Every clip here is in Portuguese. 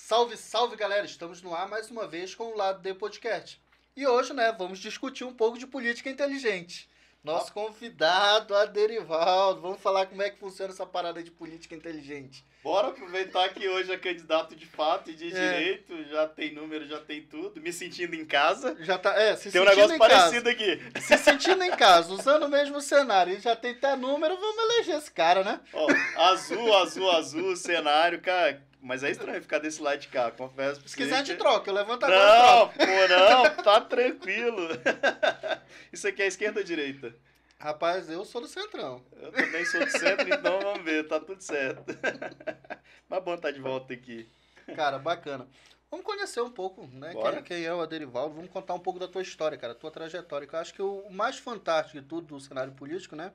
Salve, salve, galera! Estamos no ar mais uma vez com o Lado D Podcast. E hoje, vamos discutir um pouco de política inteligente. Nosso convidado, Aderivaldo. Vamos falar como é que funciona essa parada de política inteligente. Bora aproveitar que hoje é candidato de fato e de direito, já tem número, já tem tudo, me sentindo em casa. Já tá, se tem um sentindo negócio em parecido casa, aqui. Se sentindo em casa, usando o mesmo cenário e já tem até número, vamos eleger esse cara, né? Ó, azul, cenário, cara. Mas é estranho ficar desse lado de cá, confesso pra Se você. quiser, a gente troca. Eu levanto agora e troco. Não, tá tranquilo. Isso aqui é esquerda ou direita? Rapaz, eu sou do Centrão. Eu também sou do centro, então vamos ver, tá tudo certo. Mas bom estar de volta aqui. Cara, bacana. Vamos conhecer um pouco, né? Quem é o Aderivaldo. Vamos contar um pouco da tua história, cara, tua trajetória. Que eu acho que o mais fantástico de tudo do cenário político, né?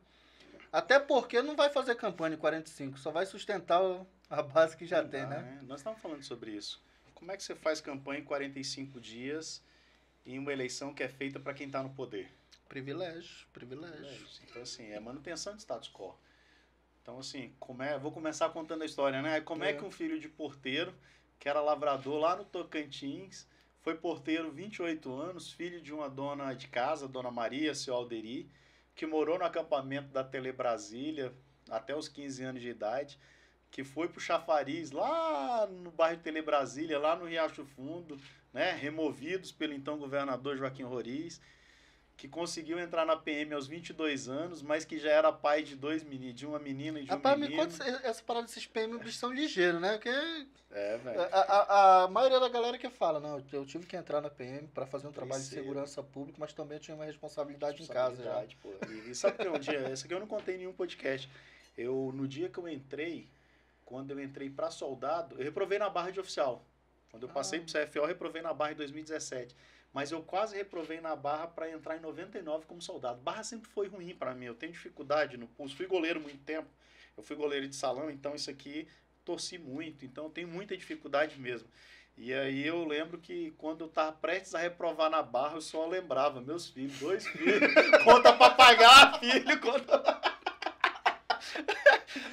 Até porque não vai fazer campanha em 45, só vai sustentar a base que já tem, né? Nós estamos falando sobre isso. Como é que você faz campanha em 45 dias em uma eleição que é feita para quem está no poder? Privilégio. Então, assim, é manutenção de status quo. Então, assim, vou começar contando a história, né? Como é que um filho de porteiro, que era lavrador lá no Tocantins, foi porteiro 28 anos, filho de uma dona de casa, Dona Maria, seu Alderi, que morou no acampamento da Tele Brasília até os 15 anos de idade, que foi pro chafariz lá no bairro Tele Brasília, lá no Riacho Fundo, né? Removidos pelo então governador Joaquim Roriz, que conseguiu entrar na PM aos 22 anos, mas que já era pai de dois meninos, de uma menina e de um menino. Me conta essa parada desses PM, eles são ligeiros, né? Porque velho. A maioria da galera que fala, não, eu tive que entrar na PM para fazer um trabalho de segurança pública, mas também eu tinha uma responsabilidade em casa. Já. Pô. E sabe que um dia, essa aqui eu não contei em nenhum podcast, no dia que eu entrei, quando eu entrei para soldado, eu reprovei na barra de oficial. Quando eu passei pro CFO, eu reprovei na barra em 2017. Mas eu quase reprovei na barra para entrar em 99 como soldado. Barra sempre foi ruim para mim. Eu tenho dificuldade no pulso. Fui goleiro muito tempo. Eu fui goleiro de salão, então isso aqui torci muito. Então eu tenho muita dificuldade mesmo. E aí eu lembro que quando eu estava prestes a reprovar na barra, eu só lembrava, meus filhos, 2 filhos, conta para pagar, filho, conta.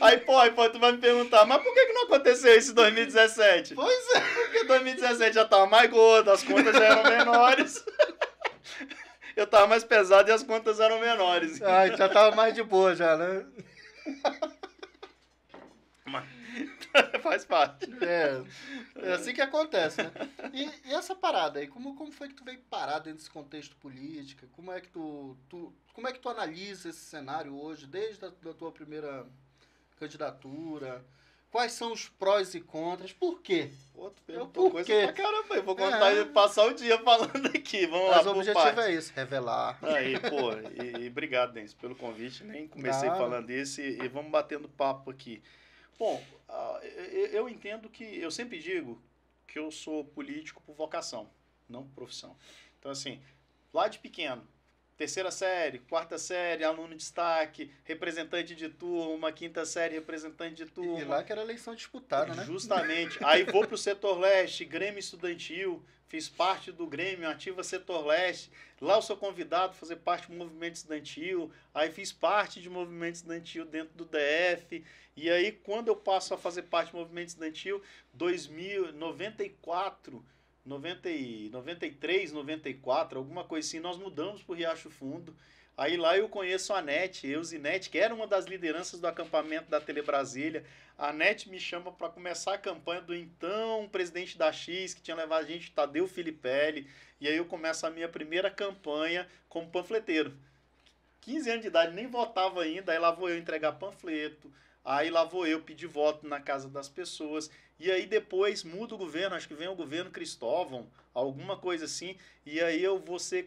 Aí, tu vai me perguntar, mas por que não aconteceu isso em 2017? Pois é. Porque 2017 já tava mais gordo, as contas já eram menores. Eu tava mais pesado e as contas eram menores. Já tava mais de boa já, né? Mas faz parte. É assim que acontece, né? E essa parada aí, como foi que tu veio parar dentro desse contexto político? Como é que tu analisa esse cenário hoje, desde a tua primeira candidatura? Quais são os prós e contras? Por quê? Pô, tu perguntou coisa pra caramba. Eu vou contar e passar o dia falando aqui. Vamos lá, mas o objetivo é isso, revelar. Aí, e obrigado, Denise, pelo convite. Nem comecei falando isso e vamos batendo papo aqui. Bom, eu entendo que... Eu sempre digo que eu sou político por vocação, não por profissão. Então, assim, lá de pequeno, 3ª série, 4ª série, aluno de destaque, representante de turma, 5ª série, representante de turma. E lá que era eleição disputada, né? Justamente. Aí vou pro Setor Leste, Grêmio Estudantil, fiz parte do Grêmio, ativa Setor Leste. Lá eu sou convidado a fazer parte do movimento estudantil. Aí fiz parte de movimento estudantil dentro do DF. E aí, quando eu passo a fazer parte do movimento estudantil, 94, 93, 94, alguma coisa assim, nós mudamos para o Riacho Fundo. Aí lá eu conheço a Nete, Eusinete, que era uma das lideranças do acampamento da Tele Brasília. A Nete me chama para começar a campanha do então presidente da X, que tinha levado a gente, Tadeu Filipelli. E aí eu começo a minha primeira campanha como panfleteiro. 15 anos de idade, nem votava ainda, aí lá vou eu entregar panfleto. Aí lá vou eu pedir voto na casa das pessoas. E aí depois muda o governo, acho que vem o governo Cristóvão, alguma coisa assim. E aí eu vou ser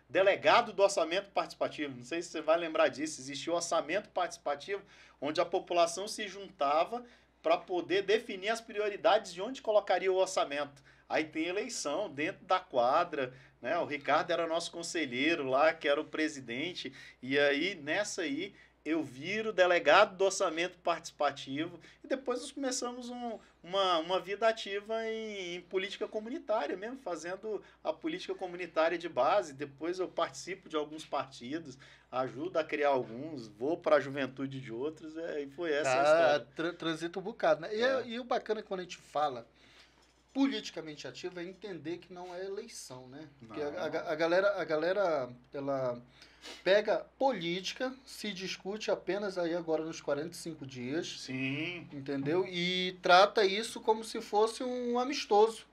delegado do orçamento participativo. Não sei se você vai lembrar disso. Existia o orçamento participativo, onde a população se juntava para poder definir as prioridades de onde colocaria o orçamento. Aí tem eleição dentro da quadra, né? O Ricardo era nosso conselheiro lá, que era o presidente. E aí, nessa aí, eu viro delegado do orçamento participativo e depois nós começamos uma vida ativa em política comunitária mesmo, fazendo a política comunitária de base. Depois eu participo de alguns partidos, ajudo a criar alguns, vou para a juventude de outros, e foi essa a história. Transita um bocado, né? E o bacana é quando a gente fala politicamente ativo é entender que não é eleição, né? Porque Não. a galera, ela pega política, se discute apenas aí agora nos 45 dias, Sim. entendeu? E trata isso como se fosse um amistoso.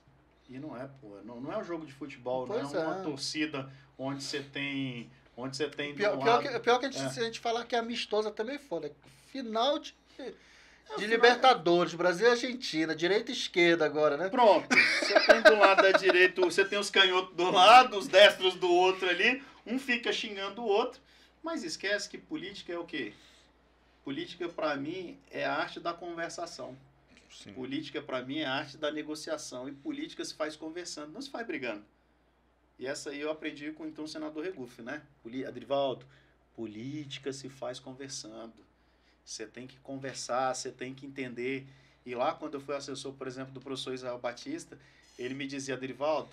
E não é, pô. Não é um jogo de futebol, Pois não é uma é. torcida onde você tem Pior, do pior lado... que, pior que É. se a gente falar que é amistosa também foda. Final de final- Libertadores, Brasil e Argentina, direita e esquerda agora, né? Pronto. Você tem do lado da direita, você tem os canhotos do lado, os destros do outro ali. Um fica xingando o outro. Mas esquece que política é o quê? Política, pra mim, é a arte da conversação. Sim. Política, pra mim, é a arte da negociação. E política se faz conversando, não se faz brigando. E essa aí eu aprendi com então, o senador Regufe, né? Adrivaldo, política se faz conversando. Você tem que conversar, você tem que entender. E lá, quando eu fui assessor, por exemplo, do professor Israel Batista, ele me dizia, Adrivaldo,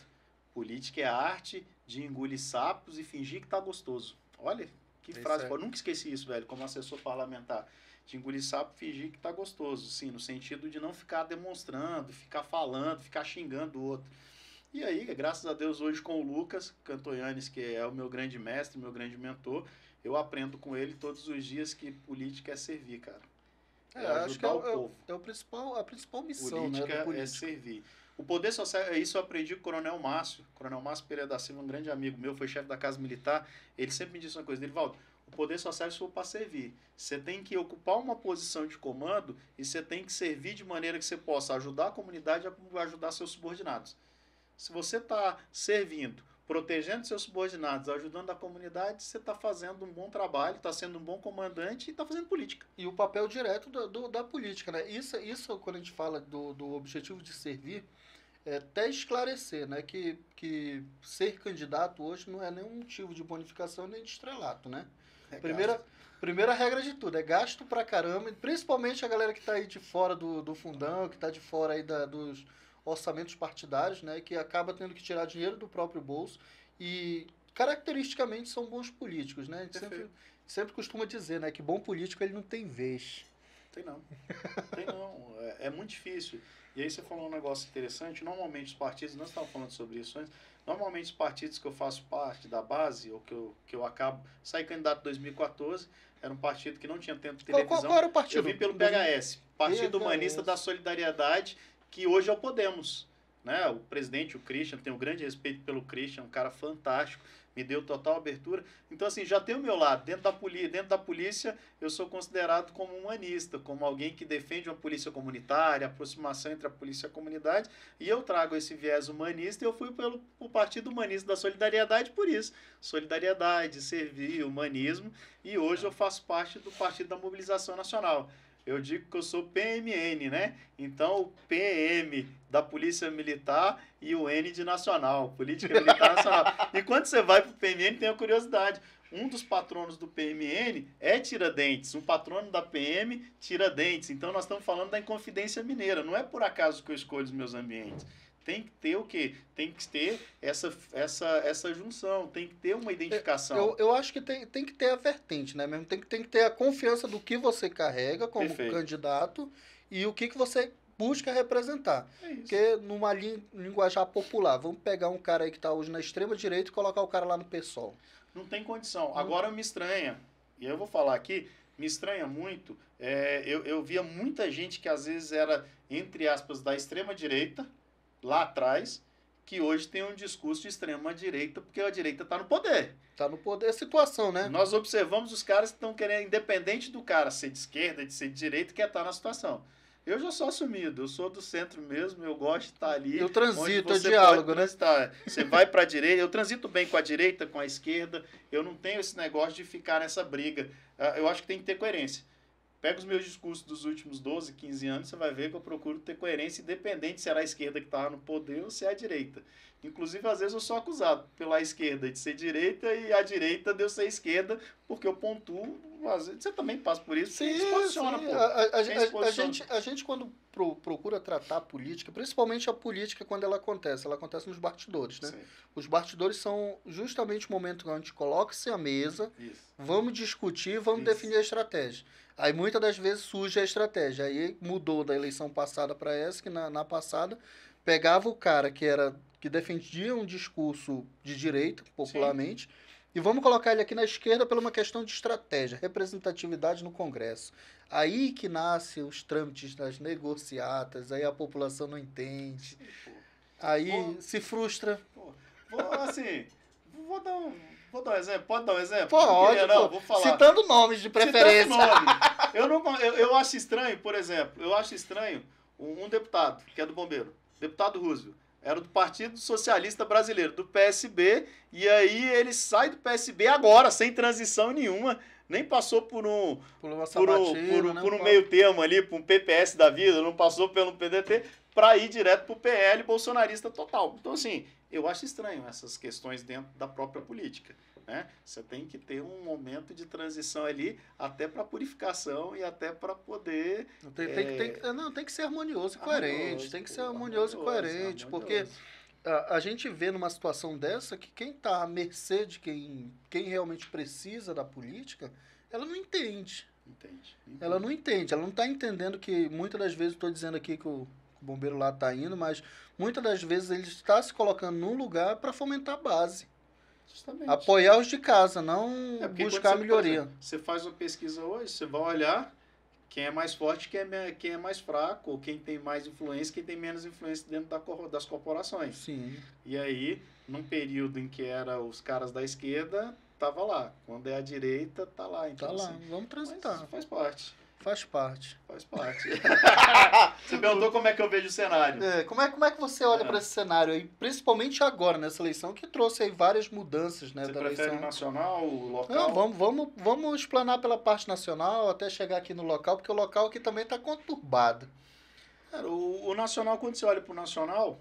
política é a arte de engolir sapos e fingir que tá gostoso. Olha, que frase. Eu nunca esqueci isso, velho, como assessor parlamentar. De engolir sapo e fingir que tá gostoso. Sim, no sentido de não ficar demonstrando, ficar falando, ficar xingando o outro. E aí, graças a Deus, hoje com o Lucas Cantoyanes, que é o meu grande mestre, meu grande mentor, eu aprendo com ele todos os dias que política é servir, cara. Acho que é o povo. a principal missão, Política né, do é servir. O poder social, isso eu aprendi com o Coronel Márcio. Coronel Márcio Pereira da Silva, um grande amigo meu, foi chefe da Casa Militar. Ele sempre me disse uma coisa, Derivaldo, o poder social é só para servir. Você tem que ocupar uma posição de comando e você tem que servir de maneira que você possa ajudar a comunidade a ajudar seus subordinados. Se você está servindo, protegendo seus subordinados, ajudando a comunidade, você está fazendo um bom trabalho, está sendo um bom comandante e está fazendo política. E o papel direto da política, né? Isso quando a gente fala do objetivo de servir, é até esclarecer, né? Que ser candidato hoje não é nenhum motivo de bonificação nem de estrelato, né? Primeira regra de tudo, é gasto pra caramba, principalmente a galera que está aí de fora do fundão, que está de fora aí dos orçamentos partidários, né, que acaba tendo que tirar dinheiro do próprio bolso e caracteristicamente são bons políticos, né? A gente sempre costuma dizer, né, que bom político ele não tem vez. Tem não. Tem não. É muito difícil. E aí você falou um negócio interessante, normalmente os partidos, nós estávamos falando sobre isso antes, normalmente os partidos que eu faço parte da base, ou que eu acabo, saí candidato em 2014, era um partido que não tinha tempo de televisão. Qual era o partido? Eu vim pelo PHS, Partido Humanista da Solidariedade, que hoje é o Podemos, né? O presidente, o Christian, tenho um grande respeito pelo Christian, um cara fantástico, me deu total abertura. Então, assim, já tem o meu lado. Dentro da polícia, eu sou considerado como humanista, como alguém que defende uma polícia comunitária, aproximação entre a polícia e a comunidade, e eu trago esse viés humanista e eu fui pelo Partido Humanista da Solidariedade por isso. Solidariedade, servir, humanismo, e hoje eu faço parte do Partido da Mobilização Nacional. Eu digo que eu sou PMN, né? Então, o PM da Polícia Militar e o N de Nacional, Política Militar Nacional. E quando você vai para o PMN, tem a curiosidade. Um dos patronos do PMN é Tiradentes, um patrono da PM, Tiradentes. Então, nós estamos falando da Inconfidência Mineira. Não é por acaso que eu escolho os meus ambientes. Tem que ter o quê? Tem que ter essa junção, tem que ter uma identificação. Eu acho que tem que ter a vertente, né? Mesmo tem que ter a confiança do que você carrega como candidato e o que você busca representar. É isso. Porque numa linguajar popular, vamos pegar um cara aí que está hoje na extrema direita e colocar o cara lá no PSOL. Não tem condição. Agora me estranha, e eu vou falar aqui, me estranha muito, eu via muita gente que às vezes era, entre aspas, da extrema direita, lá atrás, que hoje tem um discurso de extrema direita, porque a direita está no poder. Está no poder, é situação, né? Nós observamos os caras que estão querendo, independente do cara ser de esquerda, de ser de direita, quer estar na situação. Eu já sou assumido, eu sou do centro mesmo, eu gosto de estar ali. Eu transito, é diálogo, né? Você vai para a direita, eu transito bem com a direita, com a esquerda, eu não tenho esse negócio de ficar nessa briga. Eu acho que tem que ter coerência. Pega os meus discursos dos últimos 12, 15 anos, você vai ver que eu procuro ter coerência, independente se era a esquerda que estava no poder ou se é a direita. Inclusive, às vezes eu sou acusado pela esquerda de ser direita e a direita de eu ser esquerda, porque eu pontuo Você também passa por isso, Sim, se posiciona, sim. pô. A gente quando procura tratar a política, principalmente a política quando ela acontece nos bastidores, né? Sim. Os bastidores são justamente o momento que a gente coloca-se à mesa, Isso. vamos discutir, vamos Isso. definir a estratégia. Aí muitas das vezes surge a estratégia. Aí mudou da eleição passada para essa, que na passada pegava o cara que defendia um discurso de direita, popularmente, e vamos colocar ele aqui na esquerda por uma questão de estratégia, representatividade no Congresso. Aí que nasce os trâmites das negociatas, aí a população não entende, Sim, pô. aí se frustra. Pô, vou dar um exemplo. Pode dar um exemplo? Pode, não, vou falar. citando nomes de preferência. Citando nome. Eu acho estranho, por exemplo, um deputado, que é do Bombeiro, deputado Roosevelt, era do Partido Socialista Brasileiro, do PSB, e aí ele sai do PSB agora, sem transição nenhuma, nem passou por um meio termo ali, por um PPS da vida, não passou pelo PDT, para ir direto pro PL bolsonarista total. Então, assim, eu acho estranho essas questões dentro da própria política, né? Você tem que ter um momento de transição ali, até para purificação e até para poder... Tem que ser harmonioso e coerente. Tem que ser harmonioso e coerente, porque a gente vê numa situação dessa que quem está à mercê de quem realmente precisa da política, ela não entende. Ela não entende. Ela não está entendendo que, muitas das vezes, estou dizendo aqui que o bombeiro lá está indo, mas muitas das vezes ele está se colocando num lugar para fomentar a base. Justamente. Apoiar os de casa, não buscar você, melhoria. Por exemplo, você faz uma pesquisa hoje, você vai olhar quem é mais forte, quem é mais fraco, ou quem tem mais influência, quem tem menos influência dentro das corporações. Sim. E aí, num período em que era os caras da esquerda, tava lá. Quando é a direita, tá lá. Então, tá lá, assim, vamos transitar. Faz parte. Faz parte. Você perguntou como é que eu vejo o cenário. Como é que você olha para esse cenário aí, principalmente agora, nessa eleição, que trouxe aí várias mudanças, né? Você da prefere eleição. nacional, local? Não, vamos explanar pela parte nacional até chegar aqui no local, porque o local aqui também está conturbado. Cara, o nacional, quando você olha para o nacional,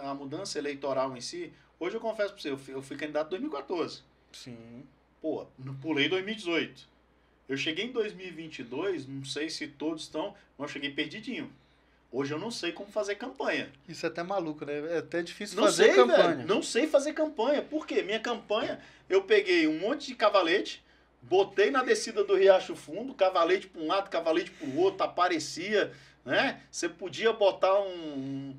a mudança eleitoral em si, hoje eu confesso para você, eu fui candidato em 2014. Sim. Pô, pulei 2018. Eu cheguei em 2022, não sei se todos estão, mas eu cheguei perdidinho. Hoje eu não sei como fazer campanha. Isso é até maluco, né? É até difícil Não fazer sei, campanha. Velho, não sei fazer campanha. Por quê? Minha campanha, eu peguei um monte de cavalete, botei na descida do Riacho Fundo, cavalete para um lado, cavalete para o outro, aparecia, né? Você podia botar um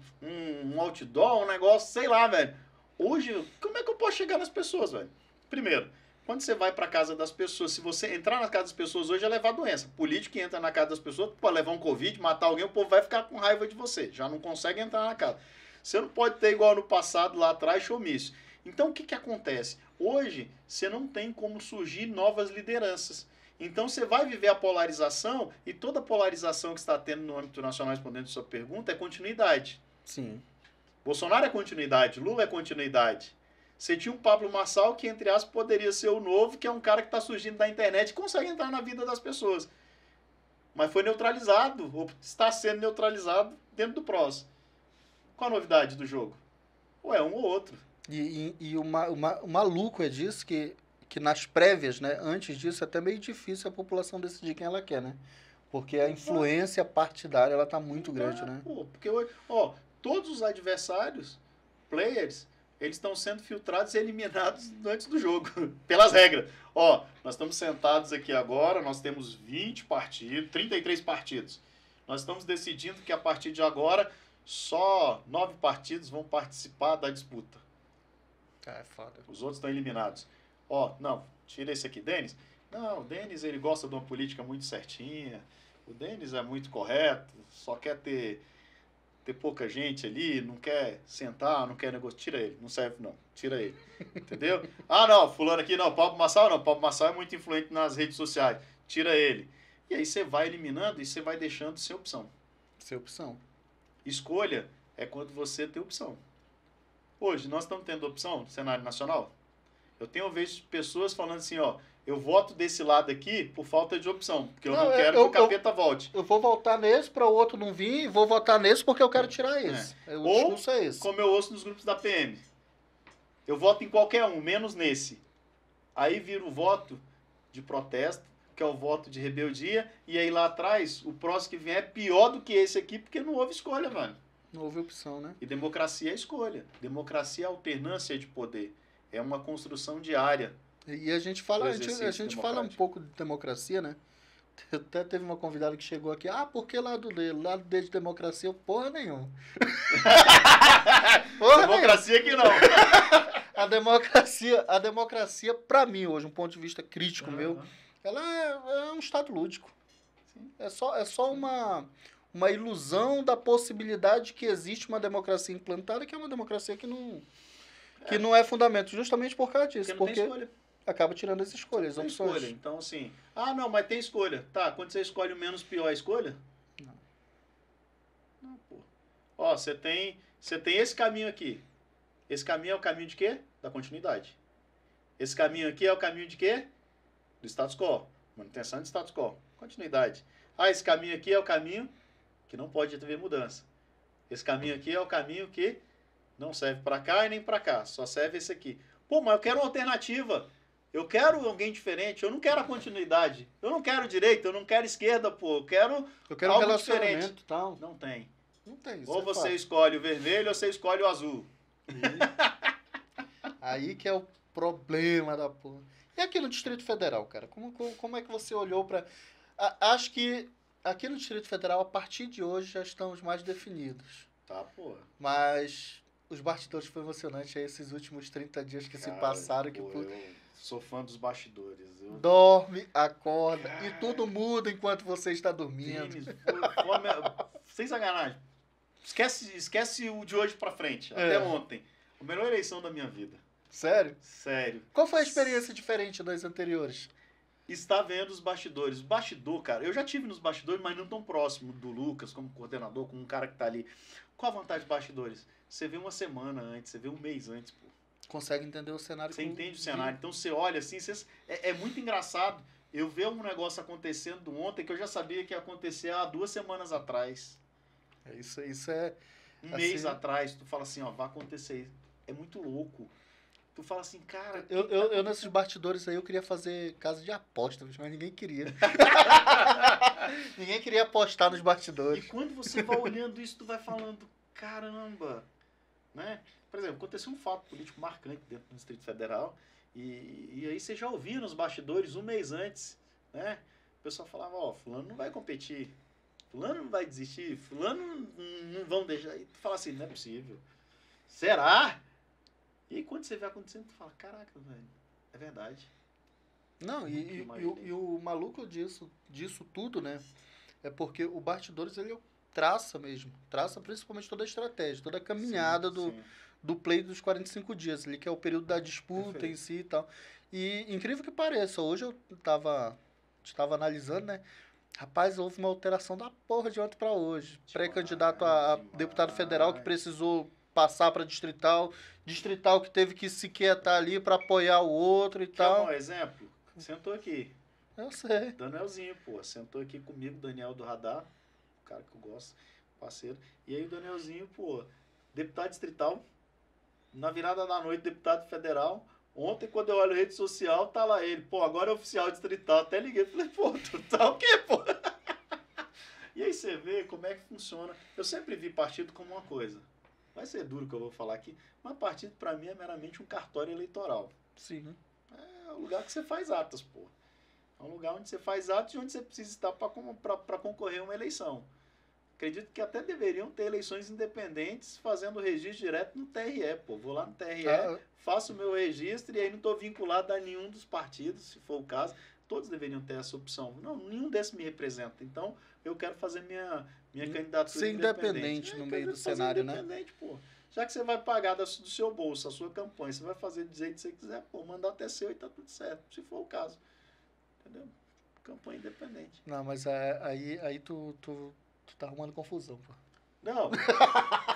outdoor, um negócio, sei lá, velho. Hoje, como é que eu posso chegar nas pessoas, velho? Primeiro, quando você vai para casa das pessoas, se você entrar na casa das pessoas hoje é levar doença. Político que entra na casa das pessoas pode levar um Covid, matar alguém, o povo vai ficar com raiva de você. Já não consegue entrar na casa. Você não pode ter igual no passado, lá atrás, showmício. Então, o que acontece? Hoje, você não tem como surgir novas lideranças. Então, você vai viver a polarização e toda a polarização que está tendo no âmbito nacional, respondendo a sua pergunta, é continuidade. Sim. Bolsonaro é continuidade, Lula é continuidade. Você tinha um Pablo Marçal que, entre aspas, poderia ser o novo, que é um cara que está surgindo da internet e consegue entrar na vida das pessoas. Mas foi neutralizado, ou está sendo neutralizado dentro do PROS. Qual a novidade do jogo? Ou é um ou outro. E o maluco é disso que nas prévias, né, antes disso, é até meio difícil a população decidir quem ela quer, né? Porque a influência partidária, ela tá muito grande, né? Pô, porque hoje, todos os adversários, players, eles estão sendo filtrados e eliminados antes do jogo, pelas regras. Nós estamos sentados aqui agora, nós temos 20 partidos, 33 partidos. Nós estamos decidindo que a partir de agora, só 9 partidos vão participar da disputa. É foda. Os outros estão eliminados. Não, tira esse aqui, Denis. Não, o Denis, ele gosta de uma política muito certinha. O Denis é muito correto, só quer ter pouca gente ali, não quer sentar, não quer negociar. Tira ele, não serve não, tira ele. Entendeu? Não, fulano aqui não, Pablo Marçal não, Pablo Marçal é muito influente nas redes sociais, tira ele. E aí você vai eliminando e você vai deixando sem opção. Sem opção. Escolha é quando você tem opção. Hoje, nós estamos tendo opção no cenário nacional? Eu tenho visto pessoas falando assim, eu voto desse lado aqui por falta de opção, porque eu não quero que o capeta volte. Eu vou votar nesse para o outro não vir, e vou votar nesse porque eu quero tirar esse. O discurso é esse. Como eu ouço nos grupos da PM, eu voto em qualquer um, menos nesse. Aí vira o voto de protesto, que é o voto de rebeldia, e aí lá atrás, o próximo que vem é pior do que esse aqui, porque não houve escolha, mano. Não houve opção, né? E democracia é escolha. Democracia é alternância de poder. É uma construção diária. E a gente fala, Do a gente exercício fala um democrático. pouco de democracia, né? Até teve uma convidada que chegou aqui, por que lado dele? Lado dele de democracia? Eu, porra nenhuma. Porra Democracia que não. A democracia, pra mim hoje, um ponto de vista crítico meu, ela é um estado lúdico. Sim. É só uma ilusão da possibilidade de que existe uma democracia implantada, que é uma democracia que não é fundamento, justamente por causa disso. Porque não tem Porque escolha. acaba tirando as escolhas, as Tem opções. escolha. Então, assim, não, mas tem escolha. Tá, quando você escolhe o menos pior, é escolha? Não. Não, pô. Ó, você tem esse caminho aqui. Esse caminho é o caminho de quê? Da continuidade. Esse caminho aqui é o caminho de quê? Do status quo. Manutenção de status quo. Continuidade. Esse caminho aqui é o caminho que não pode haver mudança. Esse caminho aqui é o caminho que não serve para cá e nem para cá. Só serve esse aqui. Pô, mas eu quero uma alternativa. Eu quero alguém diferente. Eu não quero a continuidade. Eu não quero direita. Eu não quero esquerda, pô. Eu quero um algo relacionamento diferente. e tal. Não tem. Não tem isso. Ou você escolhe o vermelho ou você escolhe o azul. Aí que é o problema da porra. E aqui no Distrito Federal, cara? Como é que você olhou pra... Acho que aqui no Distrito Federal, a partir de hoje, já estamos mais definidos. Tá, porra. Mas os bastidores foi emocionante aí esses últimos 30 dias que se passaram. Eu sou fã dos bastidores. Dorme, acorda e tudo muda enquanto você está dormindo. Sem sacanagem. Esquece o de hoje pra frente. Até ontem. A melhor eleição da minha vida. Sério? Sério. Qual foi a experiência diferente das anteriores? Está vendo os bastidores. O bastidor, cara, eu já tive nos bastidores, mas não tão próximo do Lucas, como coordenador, como um cara que tá ali. Qual a vantagem dos bastidores? Você vê uma semana antes, você vê um mês antes, pô. Consegue entender o cenário. Você entende o cenário. Então você olha assim, é muito engraçado. Eu ver um negócio acontecendo ontem que eu já sabia que ia acontecer há 2 semanas atrás. Isso é... Um mês atrás, tu fala assim, vai acontecer. É muito louco. Tu fala assim, cara... Eu nesses bastidores aí, eu queria fazer casa de apostas, mas ninguém queria. Ninguém queria apostar nos bastidores. E quando você vai olhando isso, tu vai falando, caramba, né? Por exemplo, aconteceu um fato político marcante dentro do Distrito Federal, e aí você já ouvia nos bastidores um mês antes, né? O pessoal falava, fulano não vai competir, fulano não vai desistir, fulano não vão deixar. E tu fala assim, não é possível. Será? E aí quando você vê acontecendo, tu fala, caraca, velho, é verdade. Não, e o maluco disso tudo, né? É porque o bastidores, ele traça mesmo. Traça principalmente toda a estratégia, toda a caminhada do play dos 45 dias, ali, que é o período da disputa. Perfeito. Em si e tal. E incrível que pareça, hoje eu estava analisando, né? Rapaz, houve uma alteração da porra de ontem para hoje. Pré-candidato a deputado federal que precisou passar para distrital que teve que se quietar ali para apoiar o outro e tal. Quer um exemplo? Sentou aqui. Eu sei. Danielzinho, pô, sentou aqui comigo, Daniel do Radar, o cara que eu gosto, parceiro. E aí o Danielzinho, pô, deputado distrital, na virada da noite, deputado federal. Ontem, quando eu olho a rede social, tá lá ele. Pô, agora é oficial distrital. Até liguei, falei, pô, tu tá o quê, pô? E aí você vê como é que funciona. Eu sempre vi partido como uma coisa. Vai ser duro que eu vou falar aqui, mas partido pra mim é meramente um cartório eleitoral. Sim. É o lugar que você faz atas, pô. É um lugar onde você faz atos e onde você precisa estar para concorrer a uma eleição. Acredito que até deveriam ter eleições independentes fazendo registro direto no TRE, pô. Vou lá no TRE, faço o meu registro e aí não estou vinculado a nenhum dos partidos, se for o caso. Todos deveriam ter essa opção. Não, nenhum desses me representa. Então, eu quero fazer minha candidatura ser independente no meio do cenário, né? Pô. Já que você vai pagar do seu bolso a sua campanha, você vai fazer do jeito que você quiser, pô, o mandato é seu e tá tudo certo, se for o caso. Entendeu? Campanha independente. Não, mas aí tu tá arrumando confusão, pô. Não,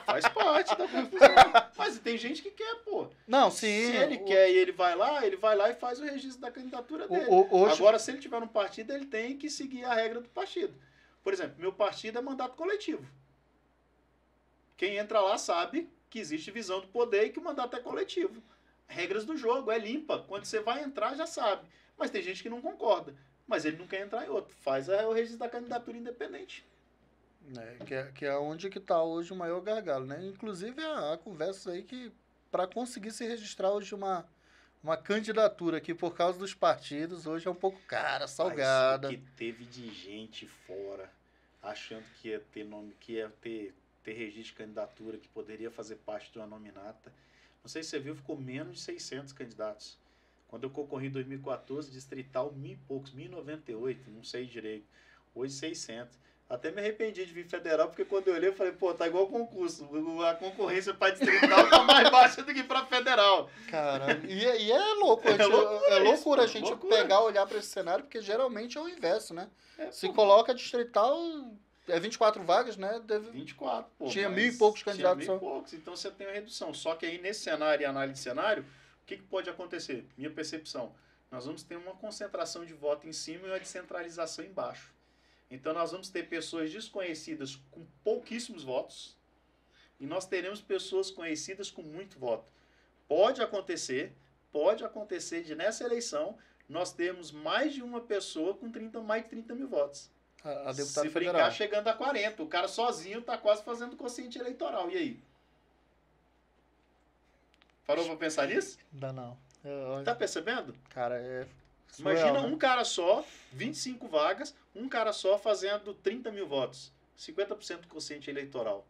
faz parte da confusão. Mas tem gente que quer, pô. Não, sim. Se ele quer e ele vai lá e faz o registro da candidatura dele. Agora, se ele tiver no partido, ele tem que seguir a regra do partido. Por exemplo, meu partido é mandato coletivo. Quem entra lá sabe que existe divisão do poder e que o mandato é coletivo. Regras do jogo, é limpa. Quando você vai entrar, já sabe. Mas tem gente que não concorda. Mas ele não quer entrar em outro. Faz o registro da candidatura independente. Que é onde que está hoje o maior gargalo, né? Inclusive, há conversas aí que para conseguir se registrar hoje uma candidatura aqui por causa dos partidos, hoje é um pouco cara, salgada. Mas o que teve de gente fora achando que ia ter nome, que ia ter registro de candidatura, que poderia fazer parte de uma nominata. Não sei se você viu, ficou menos de 600 candidatos. Quando eu concorri em 2014, distrital, 1.000 e poucos, 1.098, não sei direito. Hoje, 600. Até me arrependi de vir federal, porque quando eu olhei, eu falei, pô, tá igual concurso. A concorrência para distrital tá mais baixa do que para federal. Cara, e é louco. É loucura a gente pegar, olhar para esse cenário, porque geralmente é o inverso, né? Se coloca distrital, é 24 vagas, né? 24, pô. Tinha 1.000 e poucos candidatos. Tinha 1.000 e poucos, então você tem uma redução. Só que aí, nesse cenário e análise de cenário, o que pode acontecer? Minha percepção. Nós vamos ter uma concentração de voto em cima e uma descentralização embaixo. Então, nós vamos ter pessoas desconhecidas com pouquíssimos votos e nós teremos pessoas conhecidas com muito voto. Pode acontecer de nessa eleição nós termos mais de uma pessoa com mais de 30 mil votos. A deputada Se federal. brincar, chegando a 40. O cara sozinho está quase fazendo quociente eleitoral. E aí? Parou para pensar nisso? Não, não. Tá percebendo? Cara, é... Imagina surreal, né? um cara só, 25 vagas, um cara só fazendo 30 mil votos. 50% do quociente eleitoral.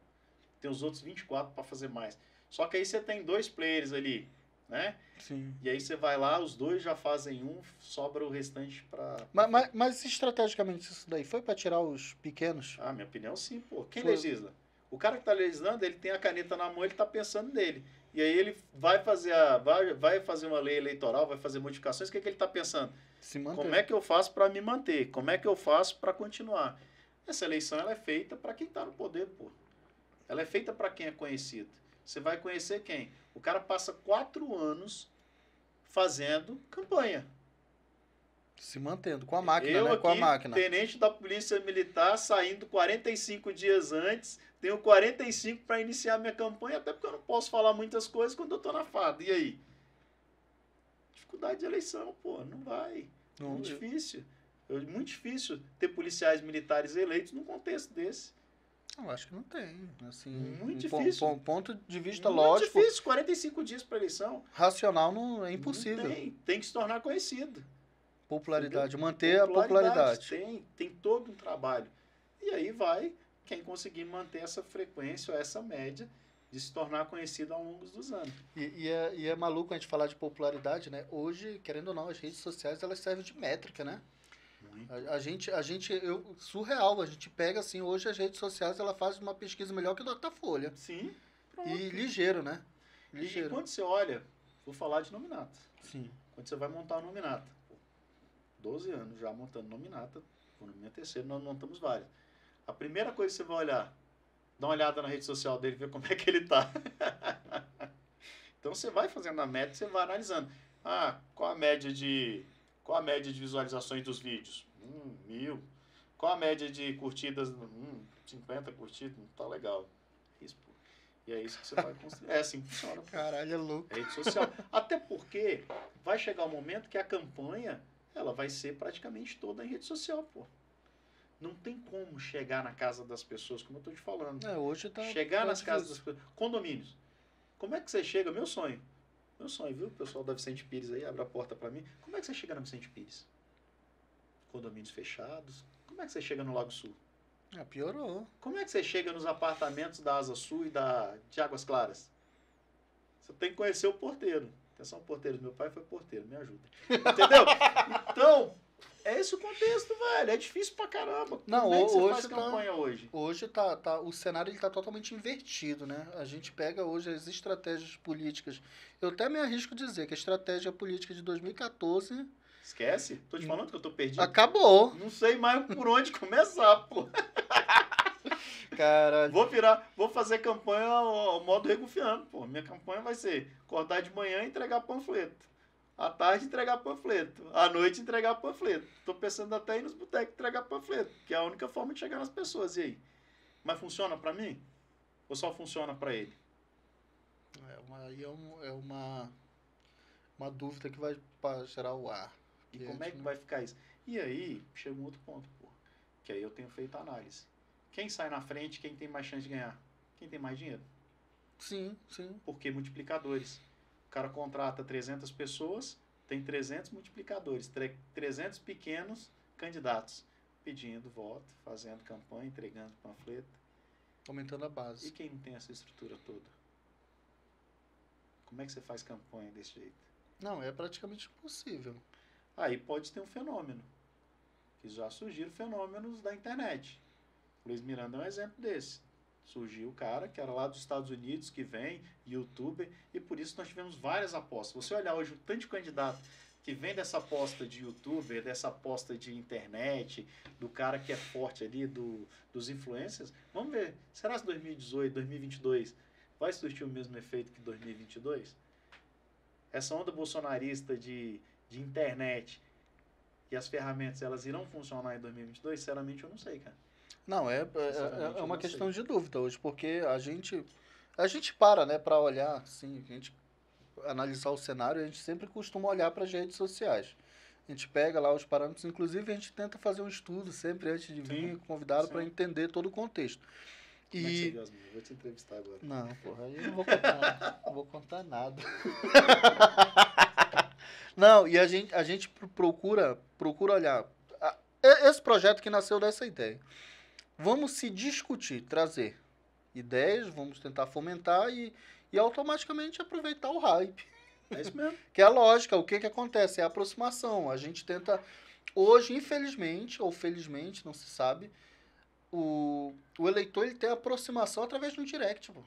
Tem os outros 24 para fazer mais. Só que aí você tem 2 players ali, né? Sim. E aí você vai lá, os 2 já fazem um, sobra o restante para... Mas estrategicamente isso daí foi para tirar os pequenos? Ah, minha opinião sim, pô. Quem legisla? O cara que está legislando, ele tem a caneta na mão, ele está pensando nele. E aí ele vai fazer, vai fazer uma lei eleitoral, vai fazer modificações, o que ele está pensando? Se manter. Como é que eu faço para me manter? Como é que eu faço para continuar? Essa eleição ela é feita para quem está no poder, pô. Ela é feita para quem é conhecido. Você vai conhecer quem? O cara passa 4 anos fazendo campanha. Se mantendo, com a máquina, eu né? Aqui, com a máquina. Tenente da Polícia Militar, saindo 45 dias antes, tenho 45 para iniciar minha campanha, até porque eu não posso falar muitas coisas quando eu estou na farda. E aí? Dificuldade de eleição, pô, não vai. Muito difícil. Muito difícil ter policiais militares eleitos num contexto desse. Eu acho que não tem. Assim, muito difícil. Ponto de vista muito lógico. Muito difícil, 45 dias para eleição. Racional não é impossível. Não tem que se tornar conhecido. Popularidade, manter a popularidade. Tem todo um trabalho. E aí vai quem conseguir manter essa frequência ou essa média de se tornar conhecido ao longo dos anos. E é maluco a gente falar de popularidade, né? Hoje, querendo ou não, as redes sociais elas servem de métrica, né? Surreal, a gente pega assim, hoje as redes sociais ela faz uma pesquisa melhor que o Datafolha. Sim. Pronto. E ligeiro, né? Ligeiro. E quando você olha, vou falar de nominata. Sim. Quando você vai montar uma nominata, 12 anos já montando nominata, vou no meu terceiro, nós montamos várias. A primeira coisa que você vai olhar, dá uma olhada na rede social dele, ver como é que ele tá. Então você vai fazendo a média, você vai analisando. Qual a média de visualizações dos vídeos? 1.000. Qual a média de curtidas? 50 curtidas, não tá legal. Isso, pô. E é isso que você vai construir. É assim que funciona. Caralho, é louco. Rede social. Até porque vai chegar um momento que a campanha ela vai ser praticamente toda em rede social, pô. Não tem como chegar na casa das pessoas, como eu estou te falando. Hoje tá... Chegar nas casas das pessoas. Condomínios. Como é que você chega? Meu sonho, viu? O pessoal da Vicente Pires aí, abre a porta para mim. Como é que você chega na Vicente Pires? Condomínios fechados. Como é que você chega no Lago Sul? Piorou. Como é que você chega nos apartamentos da Asa Sul e de Águas Claras? Você tem que conhecer o porteiro. Atenção, porteiro. Meu pai foi porteiro, me ajuda. Entendeu? Então, é esse o contexto, velho. É difícil pra caramba. Não, como é que você hoje faz campanha hoje? Hoje o cenário ele tá totalmente invertido, né? A gente pega hoje as estratégias políticas. Eu até me arrisco a dizer que a estratégia política de 2014... Esquece? Tô te falando que eu tô perdido. Acabou. Não sei mais por onde começar, pô. Caralho. Vou fazer campanha ao modo regufiano, pô. Minha campanha vai ser acordar de manhã e entregar panfleto. À tarde entregar panfleto. À noite entregar panfleto. Tô pensando até ir nos botecos entregar panfleto, que é a única forma de chegar nas pessoas. E aí? Mas funciona pra mim? Ou só funciona pra ele? Aí é uma dúvida que vai gerar o ar. E como é que vai ficar isso? E aí, chega um outro ponto, pô. Que aí eu tenho feito análise. Quem sai na frente, quem tem mais chance de ganhar? Quem tem mais dinheiro. Sim, sim. Porque multiplicadores. O cara contrata 300 pessoas, tem 300 multiplicadores, 300 pequenos candidatos, pedindo voto, fazendo campanha, entregando panfleto. Aumentando a base. E quem não tem essa estrutura toda? Como é que você faz campanha desse jeito? Não, é praticamente impossível. Aí pode ter um fenômeno. Que já surgiram fenômenos da internet. O Luiz Miranda é um exemplo desse. Surgiu o cara que era lá dos Estados Unidos, que vem, youtuber, e por isso nós tivemos várias apostas. Você olhar hoje o tanto de candidato que vem dessa aposta de youtuber, dessa aposta de internet, do cara que é forte ali, dos influencers, vamos ver, será que 2018, 2022 vai surtir o mesmo efeito que 2022? Essa onda bolsonarista de internet e as ferramentas, elas irão funcionar em 2022? Sinceramente, eu não sei, cara. Não, é uma questão de dúvida hoje, porque a gente para, né, para olhar, assim, a gente analisar o cenário, a gente sempre costuma olhar para as redes sociais. A gente pega lá os parâmetros, inclusive a gente tenta fazer um estudo sempre antes de vir convidado para entender todo o contexto. Como é que você viu as minhas? Vou te entrevistar agora. Não, porra, aí eu não vou contar, não vou contar nada. Não, e a gente procura olhar. Esse projeto que nasceu dessa ideia. Vamos se discutir, trazer ideias, vamos tentar fomentar e automaticamente aproveitar o hype. É isso mesmo. Que é a lógica, o que acontece? É a aproximação. A gente tenta, hoje, infelizmente, ou felizmente, não se sabe, o eleitor ele tem aproximação através de um direct, pô.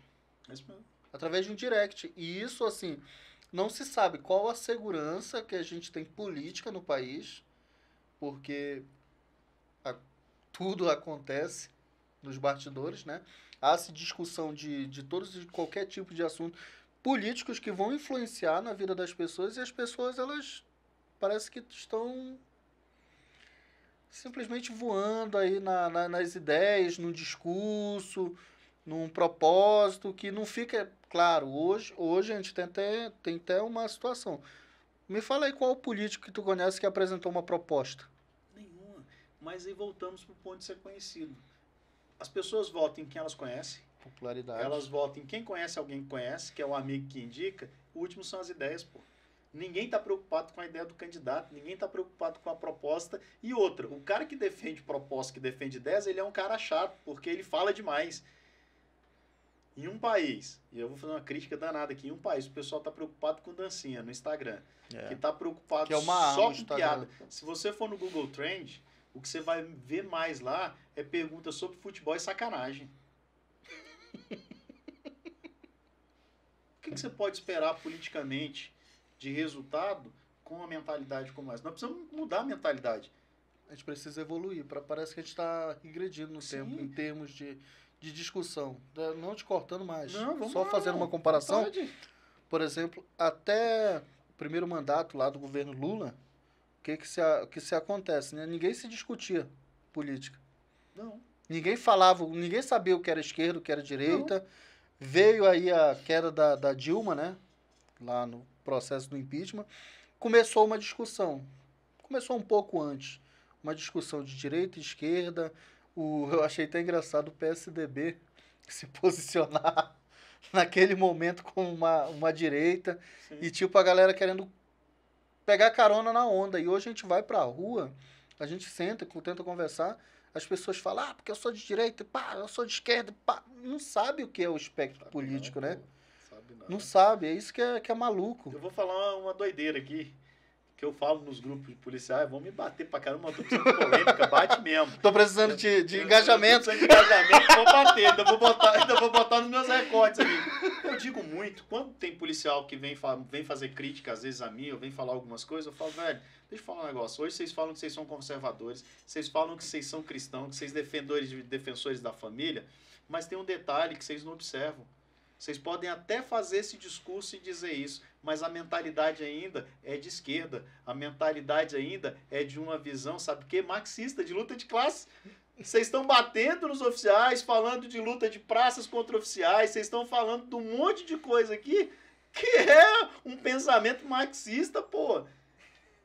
É isso mesmo. Através de um direct. E isso, assim, não se sabe qual a segurança que a gente tem política no país, porque tudo acontece nos bastidores, né? Há-se discussão de todos e qualquer tipo de assunto políticos que vão influenciar na vida das pessoas e as pessoas, elas parece que estão simplesmente voando aí nas ideias, no discurso, num propósito que não fica claro. Hoje a gente tem até uma situação. Me fala aí qual político que tu conhece que apresentou uma proposta. Nenhuma. Mas aí voltamos para o ponto de ser conhecido. As pessoas votam em quem elas conhecem. Popularidade. Elas votam em quem conhece alguém que conhece, que é o amigo que indica. O último são as ideias, pô. Ninguém está preocupado com a ideia do candidato, ninguém está preocupado com a proposta. E outra, o cara que defende proposta, que defende ideias, ele é um cara chato, porque ele fala demais. Em um país, e eu vou fazer uma crítica danada aqui, em um país o pessoal está preocupado com dancinha no Instagram, que está preocupado que é uma só com piada. Se você for no Google Trend, o que você vai ver mais lá é perguntas sobre futebol e sacanagem. O que você pode esperar politicamente de resultado com uma mentalidade como essa? Nós precisamos mudar a mentalidade. A gente precisa evoluir. Parece que a gente está regredindo no Sim. tempo, em termos de discussão. Não te cortando mais. Não, só fazendo uma comparação. Por exemplo, até o primeiro mandato lá do governo Lula, o que se acontece, né? Ninguém se discutia política. Não. Ninguém falava, ninguém sabia o que era esquerda, o que era direita. Não. Veio aí a queda da Dilma, né? Lá no processo do impeachment. Começou uma discussão. Começou um pouco antes. Uma discussão de direita e esquerda. Eu achei até engraçado o PSDB se posicionar naquele momento como uma direita. Sim. E tipo a galera querendo pegar carona na onda. E hoje a gente vai pra rua, a gente senta, tenta conversar, as pessoas falam, porque eu sou de direita, pá, eu sou de esquerda, pá. Não sabe o que é o espectro político, né? Não sabe, é isso que é maluco. Eu vou falar uma doideira aqui, que eu falo nos grupos de policiais, vão me bater pra caramba, eu tô precisando de polêmica, bate mesmo. Tô precisando de engajamento. Tô precisando de engajamento, vou bater, ainda vou botar nos meus recortes ali. Eu digo muito, quando tem policial que vem fazer crítica, às vezes a mim, ou vem falar algumas coisas, eu falo, velho, deixa eu falar um negócio, hoje vocês falam que vocês são conservadores, vocês falam que vocês são cristãos, que vocês defensores da família, mas tem um detalhe que vocês não observam. Vocês podem até fazer esse discurso e dizer isso, mas a mentalidade ainda é de esquerda. A mentalidade ainda é de uma visão, sabe o quê? Marxista, de luta de classe. Vocês estão batendo nos oficiais, falando de luta de praças contra oficiais, vocês estão falando de um monte de coisa aqui que é um pensamento marxista, pô.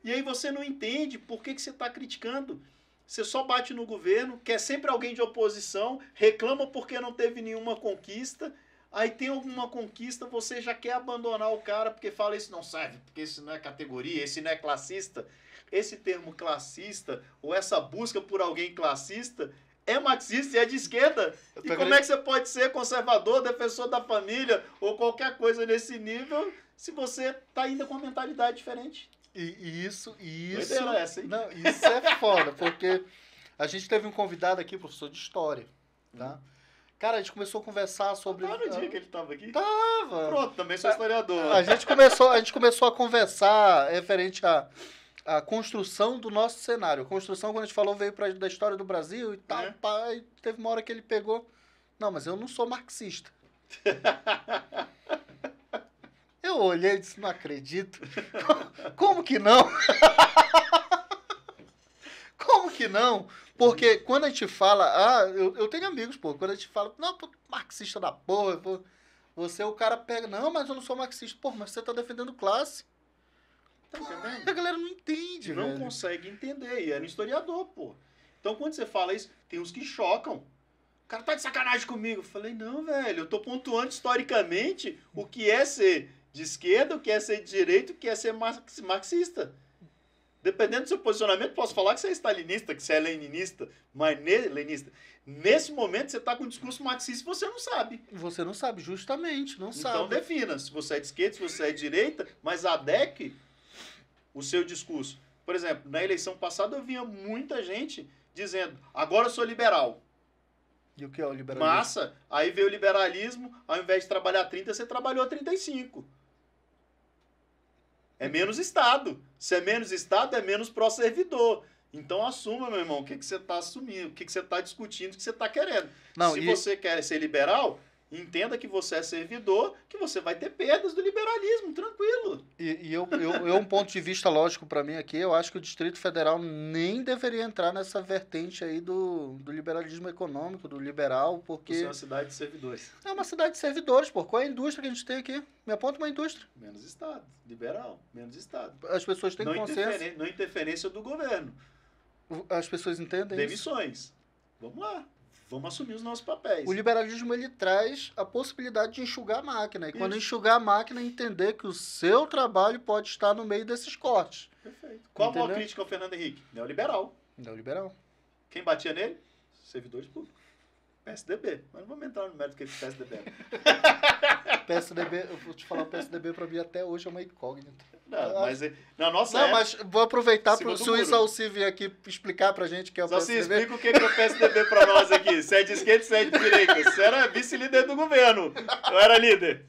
E aí você não entende por que você está criticando. Você só bate no governo, quer sempre alguém de oposição, reclama porque não teve nenhuma conquista. Aí tem alguma conquista, você já quer abandonar o cara porque fala isso não serve, porque isso não é categoria, esse não é classista. Esse termo classista, ou essa busca por alguém classista, é marxista e é de esquerda. E como é que você pode ser conservador, defensor da família, ou qualquer coisa nesse nível, se você está ainda com uma mentalidade diferente? E isso... Doideira essa, hein? Não, isso é foda, porque a gente teve um convidado aqui, professor de História, tá? Cara, a gente começou a conversar sobre... Tava no dia que ele tava aqui? Tava. Pronto, também sou historiador. A gente começou a conversar referente à construção do nosso cenário. A construção, quando a gente falou, veio da história do Brasil e tal. Pá, e teve uma hora que ele pegou... Não, mas eu não sou marxista. Eu olhei e disse, não acredito. Como que não? Como que não? Porque quando a gente fala... eu tenho amigos, pô. Quando a gente fala... Não, pô, marxista da porra. Pô, o cara pega... Não, mas eu não sou marxista. Pô, mas você tá defendendo classe. Tá entendendo? A galera não entende, não velho. consegue entender. E era um historiador, pô. Então, quando você fala isso, tem uns que chocam. O cara tá de sacanagem comigo. Eu falei, não, velho. Eu tô pontuando historicamente o que é ser de esquerda, o que é ser de direita, o que é ser marxista. Dependendo do seu posicionamento, posso falar que você é stalinista, que você é leninista, mas leninista. Nesse momento, você está com um discurso marxista e você não sabe. Você não sabe, justamente, não sabe. Então, defina se você é de esquerda, se você é de direita, mas adeque o seu discurso. Por exemplo, na eleição passada, eu via muita gente dizendo, agora eu sou liberal. E o que é o liberalismo? Massa. Aí veio o liberalismo, ao invés de trabalhar 30, você trabalhou 35. É menos Estado. Se é menos Estado, é menos pró-servidor. Então assuma, meu irmão, o que você está assumindo, o que você está discutindo, o que você está querendo. Se você quer ser liberal, entenda que você é servidor, que você vai ter perdas do liberalismo, tranquilo. Um ponto de vista lógico para mim aqui, eu acho que o Distrito Federal nem deveria entrar nessa vertente aí do liberalismo econômico, do liberal, porque... Você é uma cidade de servidores. É uma cidade de servidores, pô. Qual é a indústria que a gente tem aqui? Me aponta uma indústria. Menos Estado. Liberal. Menos Estado. As pessoas têm consenso. Não interferência do governo. As pessoas entendem Demissões. isso. Vamos lá. Vamos assumir os nossos papéis. O liberalismo, ele traz a possibilidade de enxugar a máquina. E quando enxugar a máquina, entender que o seu trabalho pode estar no meio desses cortes. Perfeito. Qual a maior crítica ao Fernando Henrique? Neoliberal. Neoliberal. Quem batia nele? Servidores públicos. PSDB. Mas não vamos entrar no mérito que é PSDB. PSDB, eu vou te falar, o PSDB para mim até hoje é uma incógnita. Não, mas na nossa época... mas vou aproveitar se o Isalci vier aqui explicar pra gente o que é o PSDB. Explica o que é o PSDB pra nós aqui. Se é de esquerda, se é de direita. Você era vice-líder do governo. Eu era líder.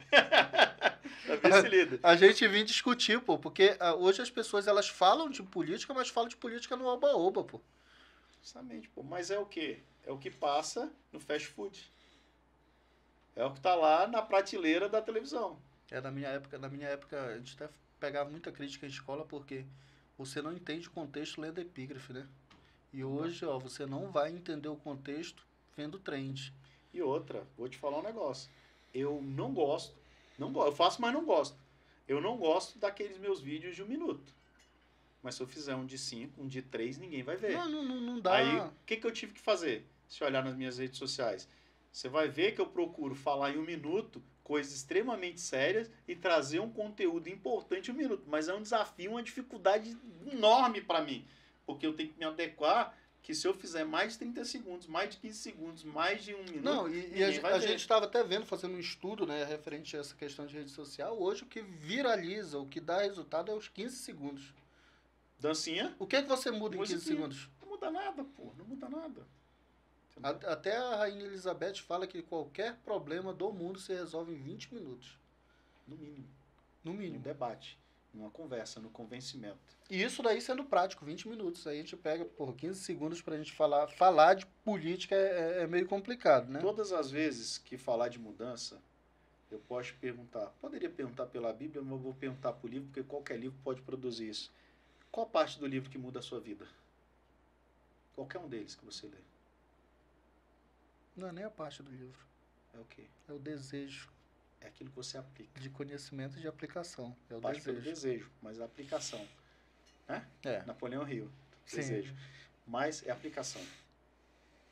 Vice-líder. A gente vinha discutir, pô, porque hoje as pessoas elas falam de política, mas falam de política no oba-oba, pô. Justamente, pô. Mas é o quê? É o que passa no fast food. É o que tá lá na prateleira da televisão. Na minha época, a gente até pegava muita crítica em escola porque você não entende o contexto lendo epígrafe, né? E hoje, ó, você não vai entender o contexto vendo trend. E outra, vou te falar um negócio. Eu não gosto, eu faço, mas não gosto. Eu não gosto daqueles meus vídeos de 1 minuto. Mas se eu fizer um de 5, um de 3, ninguém vai ver. Não dá. Aí, o que eu tive que fazer? Se olhar nas minhas redes sociais, você vai ver que eu procuro falar em 1 minuto coisas extremamente sérias e trazer um conteúdo importante em 1 minuto. Mas é um desafio, uma dificuldade enorme para mim. Porque eu tenho que me adequar que se eu fizer mais de 30 segundos, mais de 15 segundos, mais de 1 minuto, não, e a gente estava até vendo, fazendo um estudo, né, referente a essa questão de rede social. Hoje o que viraliza, o que dá resultado é os 15 segundos. Dancinha. O que é que você muda em 15 segundos? Não muda nada, pô. Não muda nada. Até a Rainha Elizabeth fala que qualquer problema do mundo se resolve em 20 minutos. No mínimo. No mínimo. Um debate, numa conversa, no convencimento. E isso daí sendo prático, 20 minutos. Aí a gente pega, 15 segundos pra gente falar. Falar de política é meio complicado, né? Todas as vezes que falar de mudança, eu posso perguntar. Poderia perguntar pela Bíblia, mas eu vou perguntar por livro, porque qualquer livro pode produzir isso. Qual parte do livro que muda a sua vida? Qualquer um deles que você lê. Não é nem a parte do livro. É o quê? É o desejo. É aquilo que você aplica. De conhecimento e de aplicação. É o parte desejo. pelo desejo, mas a aplicação. né? É. Napoleão Hill, Sim. desejo. Mas é aplicação.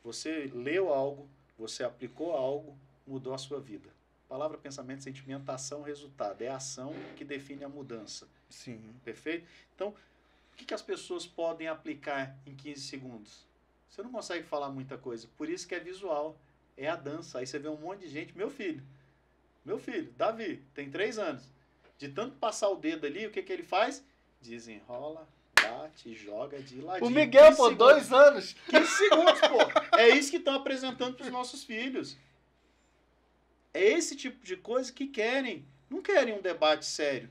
Você leu algo, você aplicou algo, mudou a sua vida. Palavra, pensamento, sentimento, ação, resultado. É a ação que define a mudança. Sim. Perfeito? Então, o que as pessoas podem aplicar em 15 segundos? Você não consegue falar muita coisa. Por isso que é visual. É a dança. Aí você vê um monte de gente. Meu filho, Davi, tem 3 anos. De tanto passar o dedo ali, o que ele faz? Desenrola, bate, joga de ladinho. O Miguel, pô, 2 anos. 15 segundos, pô. É isso que estão apresentando para os nossos filhos. É esse tipo de coisa que querem. Não querem um debate sério.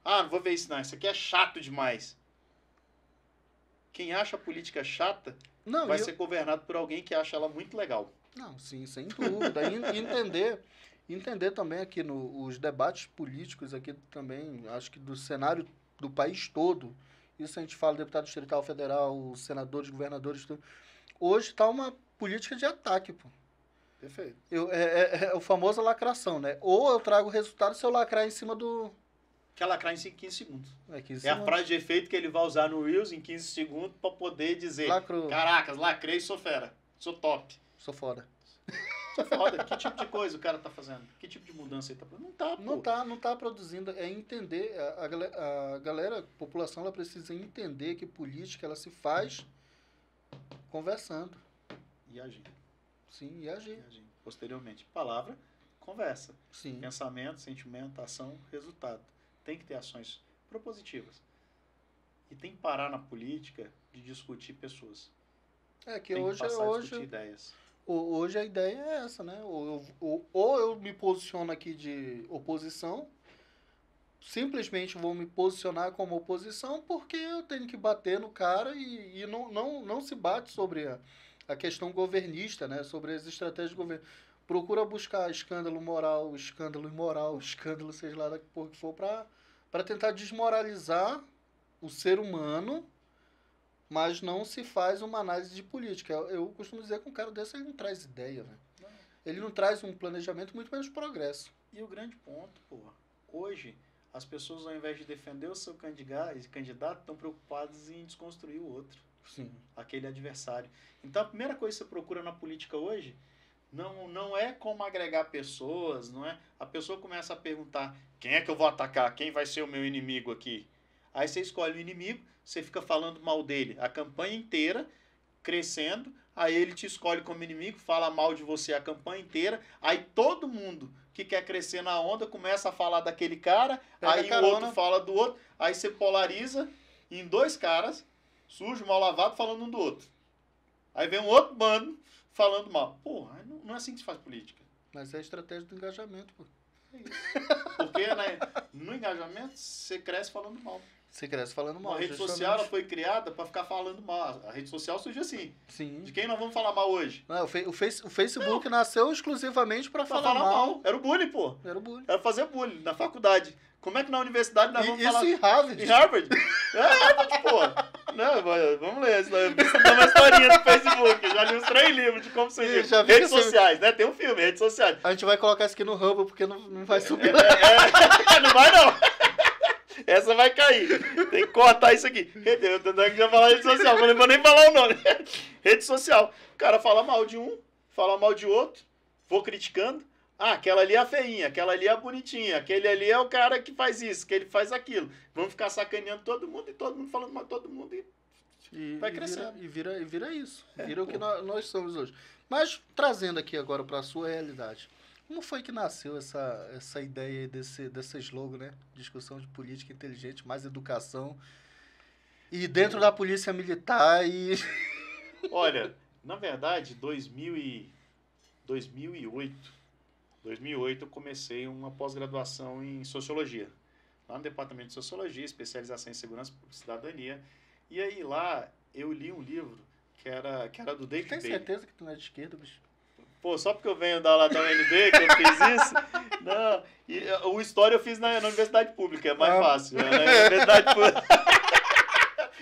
Ah, não vou ver isso não. Isso aqui é chato demais. Quem acha a política chata vai ser governado por alguém que acha ela muito legal. Não, sim, sem dúvida. E entender também aqui os debates políticos aqui também, acho que do cenário do país todo. Isso a gente fala deputado distrital federal, senadores, governadores, tudo. Hoje está uma política de ataque, pô. Perfeito. É o famoso lacração, né? Ou eu trago o resultado se eu lacrar em cima do... Quer lacrar em 15 segundos. 15 é a frase de efeito que ele vai usar no Reels em 15 segundos para poder dizer: Lacro... Caracas, lacrei, sou fera, sou top. Sou foda. Sou foda. Que tipo de coisa o cara tá fazendo? Que tipo de mudança ele tá fazendo? Não tá, pô. Não tá produzindo. É entender. A galera, a população, ela precisa entender que política ela se faz conversando. E agindo. Sim, e agir. Posteriormente, palavra, conversa. Sim. Pensamento, sentimento, ação, resultado. Tem que ter ações propositivas. E tem que parar na política de discutir pessoas. É que tem hoje que passar a discutir ideias. Hoje a ideia é essa, né? Ou eu me posiciono aqui de oposição, simplesmente vou me posicionar como oposição porque eu tenho que bater no cara e não se bate sobre a questão governista, né? Sobre as estratégias de governo. Procura buscar escândalo moral, escândalo imoral, escândalo, seja lá da porra que for, para tentar desmoralizar o ser humano, mas não se faz uma análise de política. Eu costumo dizer que um cara desse ele não traz ideia, velho. Ele não traz um planejamento, muito menos progresso. E o grande ponto, porra, hoje as pessoas ao invés de defender o seu candidato, estão preocupadas em desconstruir o outro. Sim. Aquele adversário. Então a primeira coisa que você procura na política hoje não é como agregar pessoas, não é? A pessoa começa a perguntar: quem é que eu vou atacar? Quem vai ser o meu inimigo aqui? Aí você escolhe o inimigo, você fica falando mal dele a campanha inteira, crescendo, aí ele te escolhe como inimigo, fala mal de você a campanha inteira, aí todo mundo que quer crescer na onda começa a falar daquele cara, aí o outro fala do outro, aí você polariza em 2 caras, sujo, mal lavado, falando um do outro. Aí vem um outro bando falando mal. Porra, não é assim que se faz política. Mas é a estratégia do engajamento, pô. É isso. Porque né, no engajamento você cresce falando mal. Você cresce falando mal. A rede social ela foi criada para ficar falando mal. A rede social surgiu assim. Sim. De quem nós vamos falar mal hoje? Não, o Facebook nasceu exclusivamente para falar mal. Era o bullying, pô. Era o bullying. Era fazer bullying na faculdade. Como é que na universidade nós vamos falar... Isso em Harvard. Em Harvard? É Harvard, pô. Não, vamos ler. Isso dá uma historinha do Facebook. Eu já li uns 3 livros de como surgir. Redes sociais, né? Tem um filme, redes sociais. A gente vai colocar isso aqui no Hubble porque não vai subir. Não vai, não. Essa vai cair. Tem que cortar isso aqui. Eu tô tentando já falar rede social, mas não vou nem falar o nome. Rede social. O cara fala mal de um, fala mal de outro, vou criticando. Ah, aquela ali é a feinha, aquela ali é a bonitinha, aquele ali é o cara que faz isso, que ele faz aquilo. Vamos ficar sacaneando todo mundo e todo mundo falando mal de todo mundo e vai crescendo. Vira isso. Vira o que nós somos hoje. Mas trazendo aqui agora para a sua realidade. Como foi que nasceu essa ideia desse slogan, né? Discussão de política inteligente, mais educação. E dentro da polícia militar e... Olha, na verdade, 2008 eu comecei uma pós-graduação em Sociologia. Lá no Departamento de Sociologia, especialização em Segurança Pública e Cidadania. E aí lá eu li um livro que era do David Bailey. Tem certeza que tu não é de esquerda, bicho? Pô, só porque eu venho lá da UNB que eu fiz isso? Não. E o História eu fiz na Universidade Pública, é mais fácil. Na Universidade Pública...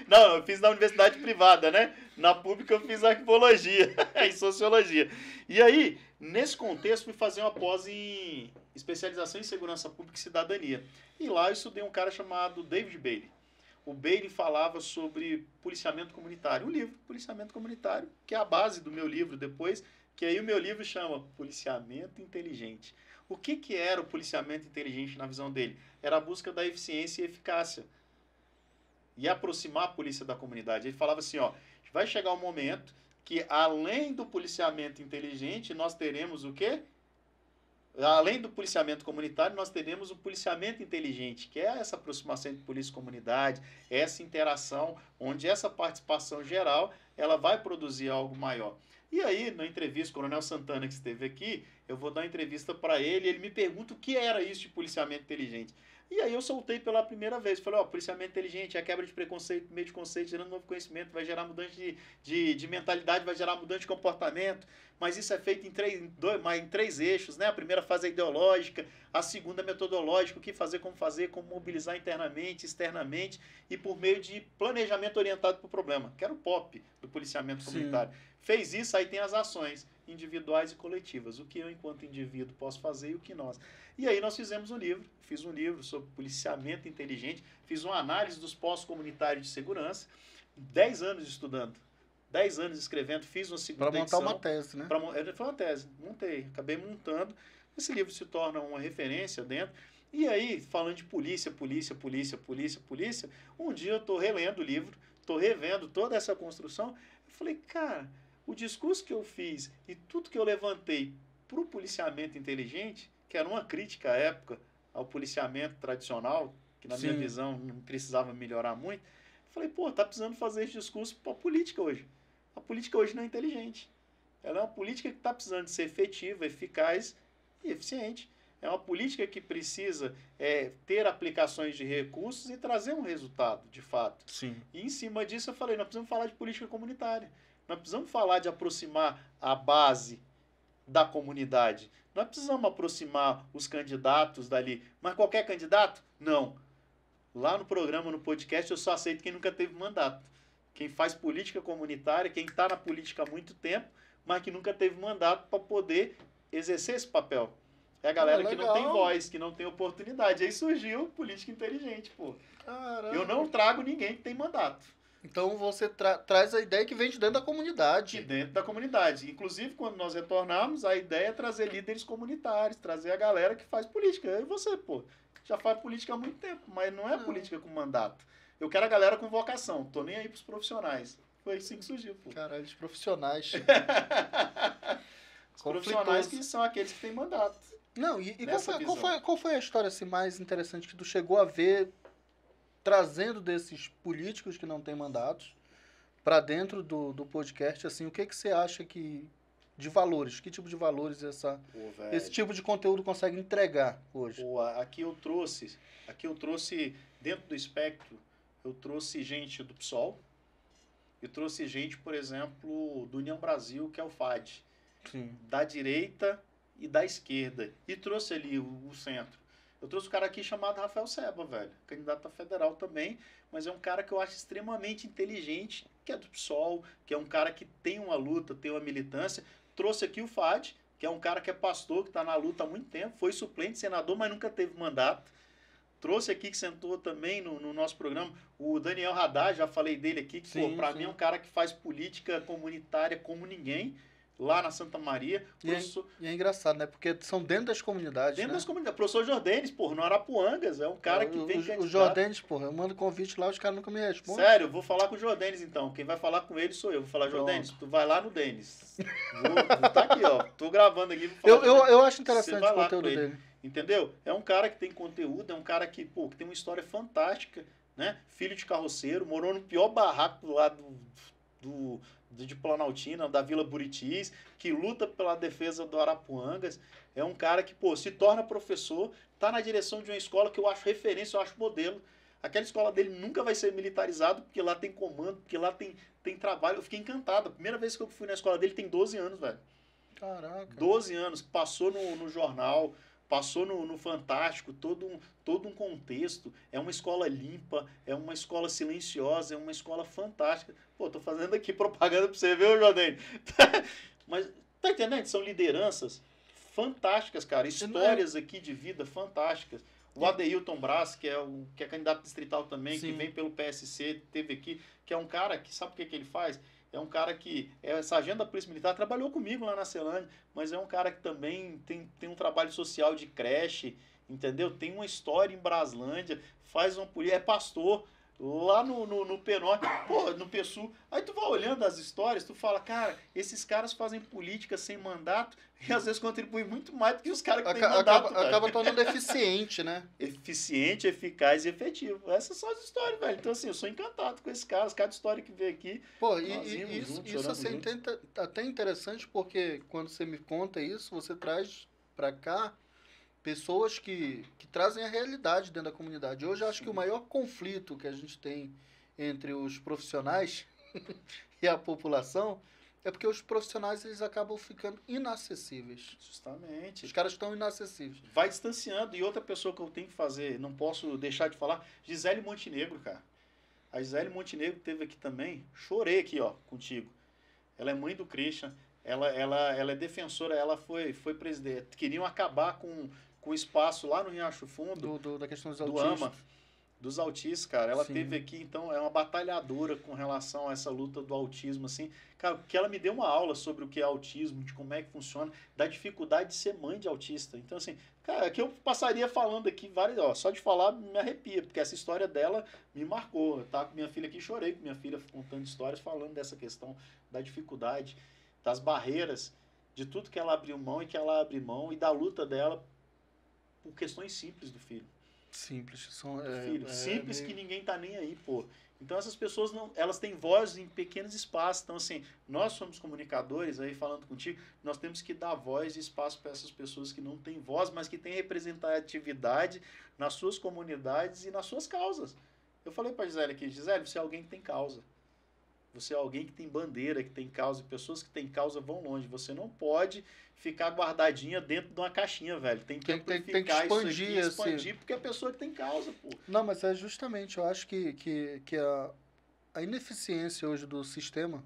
Não, eu fiz na universidade privada, né? Na pública eu fiz Arquivologia e Sociologia. E aí, nesse contexto, fui fazer uma pós em especialização em Segurança Pública e Cidadania. E lá eu estudei um cara chamado David Bailey. o Bailey falava sobre policiamento comunitário. Um livro, Policiamento Comunitário, que é a base do meu livro depois, que aí o meu livro chama Policiamento Inteligente. O que era o policiamento inteligente na visão dele? Era a busca da eficiência e eficácia. E aproximar a polícia da comunidade. Ele falava assim, ó, vai chegar um momento que, além do policiamento inteligente, nós teremos o quê? Além do policiamento comunitário, nós teremos o policiamento inteligente, que é essa aproximação entre polícia e comunidade, essa interação, onde essa participação geral ela vai produzir algo maior. E aí, na entrevista, o Coronel Santana, que esteve aqui, eu vou dar uma entrevista para ele, ele me pergunta o que era isso de policiamento inteligente. E aí eu soltei pela primeira vez, falei, ó, policiamento inteligente é a quebra de preconceito, meio de conceito, gerando novo conhecimento, vai gerar mudança de mentalidade, vai gerar mudança de comportamento, mas isso é feito em três eixos, né? A primeira fase é ideológica, a segunda é metodológica, o que fazer, como mobilizar internamente, externamente e por meio de planejamento orientado para o problema, que era o POP do policiamento comunitário. Fez isso, aí tem as ações individuais e coletivas, o que eu, enquanto indivíduo, posso fazer e o que nós. E aí nós fizemos um livro, fiz um livro sobre policiamento inteligente, fiz uma análise dos postos comunitários de segurança, 10 anos estudando, 10 anos escrevendo, fiz uma segunda edição. Para montar uma tese, né? Foi uma tese, montei, acabei montando. Esse livro se torna uma referência dentro. E aí, falando de polícia, um dia eu estou relendo o livro, estou revendo toda essa construção, eu falei, cara, o discurso que eu fiz e tudo que eu levantei para o policiamento inteligente, que era uma crítica à época ao policiamento tradicional, que na minha visão não precisava melhorar muito, eu falei, pô, tá precisando fazer esse discurso para a política hoje. A política hoje não é inteligente. Ela é uma política que está precisando de ser efetiva, eficaz e eficiente. É uma política que precisa ter aplicações de recursos e trazer um resultado, de fato. Sim. E em cima disso eu falei, nós precisamos falar de política comunitária. Nós precisamos falar de aproximar a base da comunidade. Nós precisamos aproximar os candidatos dali. Mas qualquer candidato? Não. Lá no programa, no podcast, eu só aceito quem nunca teve mandato. Quem faz política comunitária, quem está na política há muito tempo, mas que nunca teve mandato para poder exercer esse papel. É a galera que não tem voz, que não tem oportunidade. Aí surgiu política inteligente, pô. Caramba. Eu não trago ninguém que tem mandato. Então você traz a ideia que vem de dentro da comunidade. De dentro da comunidade. Inclusive, quando nós retornarmos, a ideia é trazer líderes comunitários, trazer a galera que faz política. Eu e você, pô, já faz política há muito tempo, mas não é política com mandato. Eu quero a galera com vocação, tô nem aí pros profissionais. Foi assim que surgiu, pô. Caralho, os profissionais. Os profissionais que são aqueles que têm mandato. Não, e qual foi a história assim, mais interessante que tu chegou a ver trazendo desses políticos que não têm mandatos para dentro do podcast, assim, o que você acha que de valores, que tipo de valores esse tipo de conteúdo consegue entregar hoje? Pô, aqui eu trouxe dentro do espectro, eu trouxe gente do PSOL, eu trouxe gente, por exemplo, do União Brasil, que é o FAD, Sim. Da direita e da esquerda, e trouxe ali o centro. Eu trouxe um cara aqui chamado Rafael Seba, velho, candidato a federal também, mas é um cara que eu acho extremamente inteligente, que é do PSOL, que é um cara que tem uma luta, tem uma militância. Trouxe aqui o FAD, que é um cara que é pastor, que está na luta há muito tempo, foi suplente, senador, mas nunca teve mandato. Trouxe aqui, que sentou também no nosso programa, o Daniel Haddad, já falei dele aqui, que para mim é um cara que faz política comunitária como ninguém, lá na Santa Maria. E é engraçado, né? Porque são dentro das comunidades, Dentro das comunidades. O professor Jordanes, porra, no Arapuangas, é um cara que vem candidato. O Jordanes, porra, eu mando convite lá, os caras nunca me respondem. Sério, eu vou falar com o Jordanes, então. Quem vai falar com ele sou eu. Vou falar, Jordanes, tu vai lá no Denis. Vou tá aqui, ó. Tô gravando aqui. Eu acho interessante o conteúdo dele. Entendeu? É um cara que tem conteúdo, é um cara que tem uma história fantástica, né? Filho de carroceiro, morou no pior barraco lá de Planaltina, da Vila Buritis, que luta pela defesa do Arapuangas. É um cara que, se torna professor, está na direção de uma escola que eu acho referência, eu acho modelo. Aquela escola dele nunca vai ser militarizada, porque lá tem comando, porque lá tem trabalho. Eu fiquei encantado. A primeira vez que eu fui na escola dele tem 12 anos, velho. Caraca. 12 anos. Passou no jornal, passou no Fantástico, todo um contexto. É uma escola limpa, é uma escola silenciosa, é uma escola fantástica. Pô, tô fazendo aqui propaganda pra você ver, Jordan. Mas, tá entendendo? São lideranças fantásticas, cara. Histórias aqui de vida fantásticas. O Adeilton Braz, que é candidato distrital também, Sim. que vem pelo PSC, teve aqui, que é um cara que sabe o que ele faz? É um cara que é sargento da Polícia Militar, trabalhou comigo lá na Celândia, mas é um cara que também tem um trabalho social de creche, entendeu? Tem uma história em Braslândia, faz uma política, é pastor lá no Penó, pô, no PSU. Aí tu vai olhando as histórias, tu fala, cara, esses caras fazem política sem mandato e às vezes contribuem muito mais do que os caras que têm mandato, acaba tornando eficiente, né? Eficiente, eficaz e efetivo. Essas são as histórias, velho. Então, assim, eu sou encantado com esses caras. Cada história que vê aqui. Pô, isso assim, até interessante, porque quando você me conta isso, você traz pra cá pessoas que trazem a realidade dentro da comunidade. Hoje eu acho que o maior conflito que a gente tem entre os profissionais e a população é porque os profissionais eles acabam ficando inacessíveis. Justamente. Os caras estão inacessíveis. Vai distanciando. E outra pessoa que eu tenho que fazer, não posso deixar de falar, Gisele Montenegro, cara. A Gisele Montenegro teve aqui também. Chorei aqui, ó, contigo. Ela é mãe do Christian. Ela é defensora, ela foi presidente. Queriam acabar com o espaço lá no Riacho Fundo. Da questão dos do autistas. AMA, dos autistas, cara. Ela Sim. teve aqui, então, é uma batalhadora com relação a essa luta do autismo, assim. Cara, que ela me deu uma aula sobre o que é autismo, de como é que funciona, da dificuldade de ser mãe de autista. Então, assim, cara, que eu passaria falando aqui várias, ó, só de falar me arrepia, porque essa história dela me marcou. Tá com minha filha aqui, chorei com minha filha contando histórias, falando dessa questão da dificuldade, das barreiras, de tudo que ela abriu mão e que ela abre mão, e da luta dela por questões simples do filho. Simples. Simples que ninguém tá nem aí, pô. Então essas pessoas não, elas têm voz em pequenos espaços. Então assim, nós somos comunicadores aí falando contigo, nós temos que dar voz e espaço para essas pessoas que não têm voz, mas que têm representatividade nas suas comunidades e nas suas causas. Eu falei para Gisele aqui, Gisele, você é alguém que tem causa. Você é alguém que tem bandeira, que tem causa, e pessoas que têm causa vão longe. Você não pode ficar guardadinha dentro de uma caixinha, velho. Tem que amplificar expandir, isso aqui, expandir, porque é a pessoa que tem causa, pô. Não, mas é justamente, eu acho que a ineficiência hoje do sistema,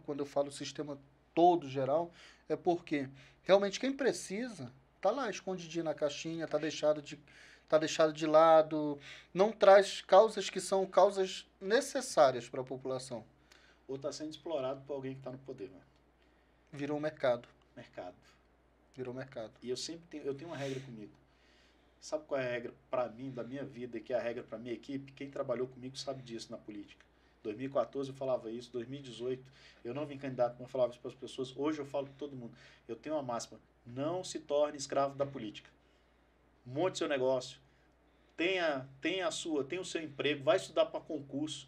quando eu falo sistema todo geral, é porque realmente quem precisa tá lá escondidinho na caixinha, tá deixado de lado, não traz causas que são causas necessárias para a população. Ou está sendo explorado por alguém que está no poder, mano. Virou um mercado. Virou mercado. E eu tenho uma regra comigo. Sabe qual é a regra para mim, da minha vida, e que é a regra para minha equipe? Quem trabalhou comigo sabe disso na política. 2014 eu falava isso, 2018 eu não vim candidato, mas eu falava isso para as pessoas. Hoje eu falo para todo mundo. Eu tenho uma máxima: não se torne escravo da política. Monte seu negócio. Tenha o seu emprego, vai estudar para concurso.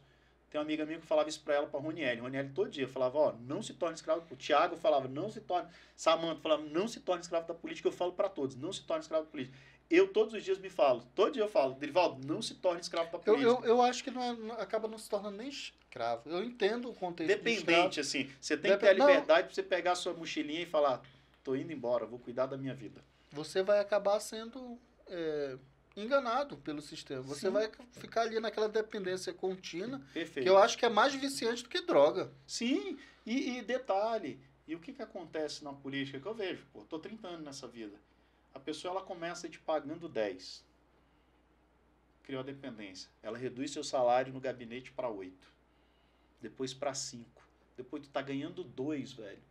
Tem uma amiga minha que falava isso para ela, para a Ronieli. Ronieli todo dia falava, ó, não se torne escravo. O Thiago falava, não se torne. Samanta falava, não se torne escravo da política. Eu falo para todos, não se torne escravo da política. Eu todos os dias me falo, todo dia eu falo, Derivaldo, não se torne escravo da política. Eu acho que acaba não se tornando nem escravo. Eu entendo o contexto. Dependente, assim. Você tem que ter a liberdade para você pegar a sua mochilinha e falar, tô indo embora, vou cuidar da minha vida. Você vai acabar sendo enganado pelo sistema. Você vai ficar ali naquela dependência contínua. Perfeito. Que eu acho que é mais viciante do que droga. Sim, e detalhe, e o que acontece na política que eu vejo? Pô, tô 30 anos nessa vida. A pessoa ela começa te pagando 10. Criou a dependência. Ela reduz seu salário no gabinete para 8. Depois para 5. Depois tu tá ganhando 2, velho.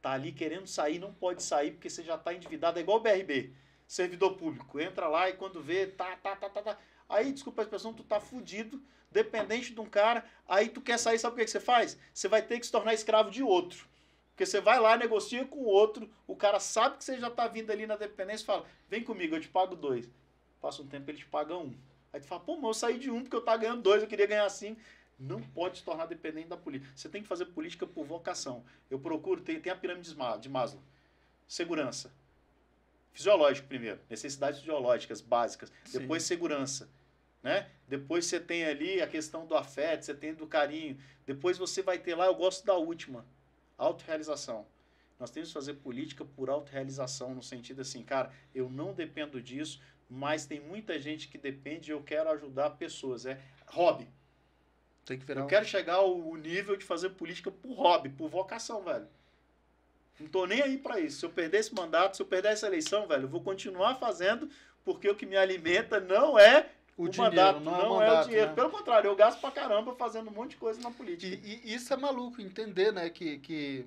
Tá ali querendo sair, não pode sair porque você já tá endividado. É igual o BRB. Servidor público, entra lá e quando vê, tá. Aí, desculpa a expressão, tu tá fudido, dependente de um cara, aí tu quer sair, sabe o que você faz? Você vai ter que se tornar escravo de outro. Porque você vai lá, negocia com o outro, o cara sabe que você já tá vindo ali na dependência e fala, vem comigo, eu te pago 2. Passa um tempo, ele te paga 1. Aí tu fala, pô, mas eu saí de 1 porque eu tava ganhando 2, eu queria ganhar 5. Não pode se tornar dependente da política. Você tem que fazer política por vocação. Eu procuro, tem a pirâmide de Maslow. Segurança. Fisiológico primeiro, necessidades fisiológicas básicas, Sim. Depois segurança, né? Depois você tem ali a questão do afeto, você tem do carinho, depois você vai ter lá, eu gosto da última, autorrealização. Nós temos que fazer política por autorrealização, no sentido assim, cara, eu não dependo disso, mas tem muita gente que depende e eu quero ajudar pessoas, é hobby. Tem que virar eu quero chegar ao nível de fazer política por hobby, por vocação, velho. Não tô nem aí para isso. Se eu perder esse mandato, se eu perder essa eleição, velho, eu vou continuar fazendo, porque o que me alimenta não é o dinheiro, mandato, não é o dinheiro. Né? Pelo contrário, eu gasto pra caramba fazendo um monte de coisa na política. E isso é maluco, entender, né, que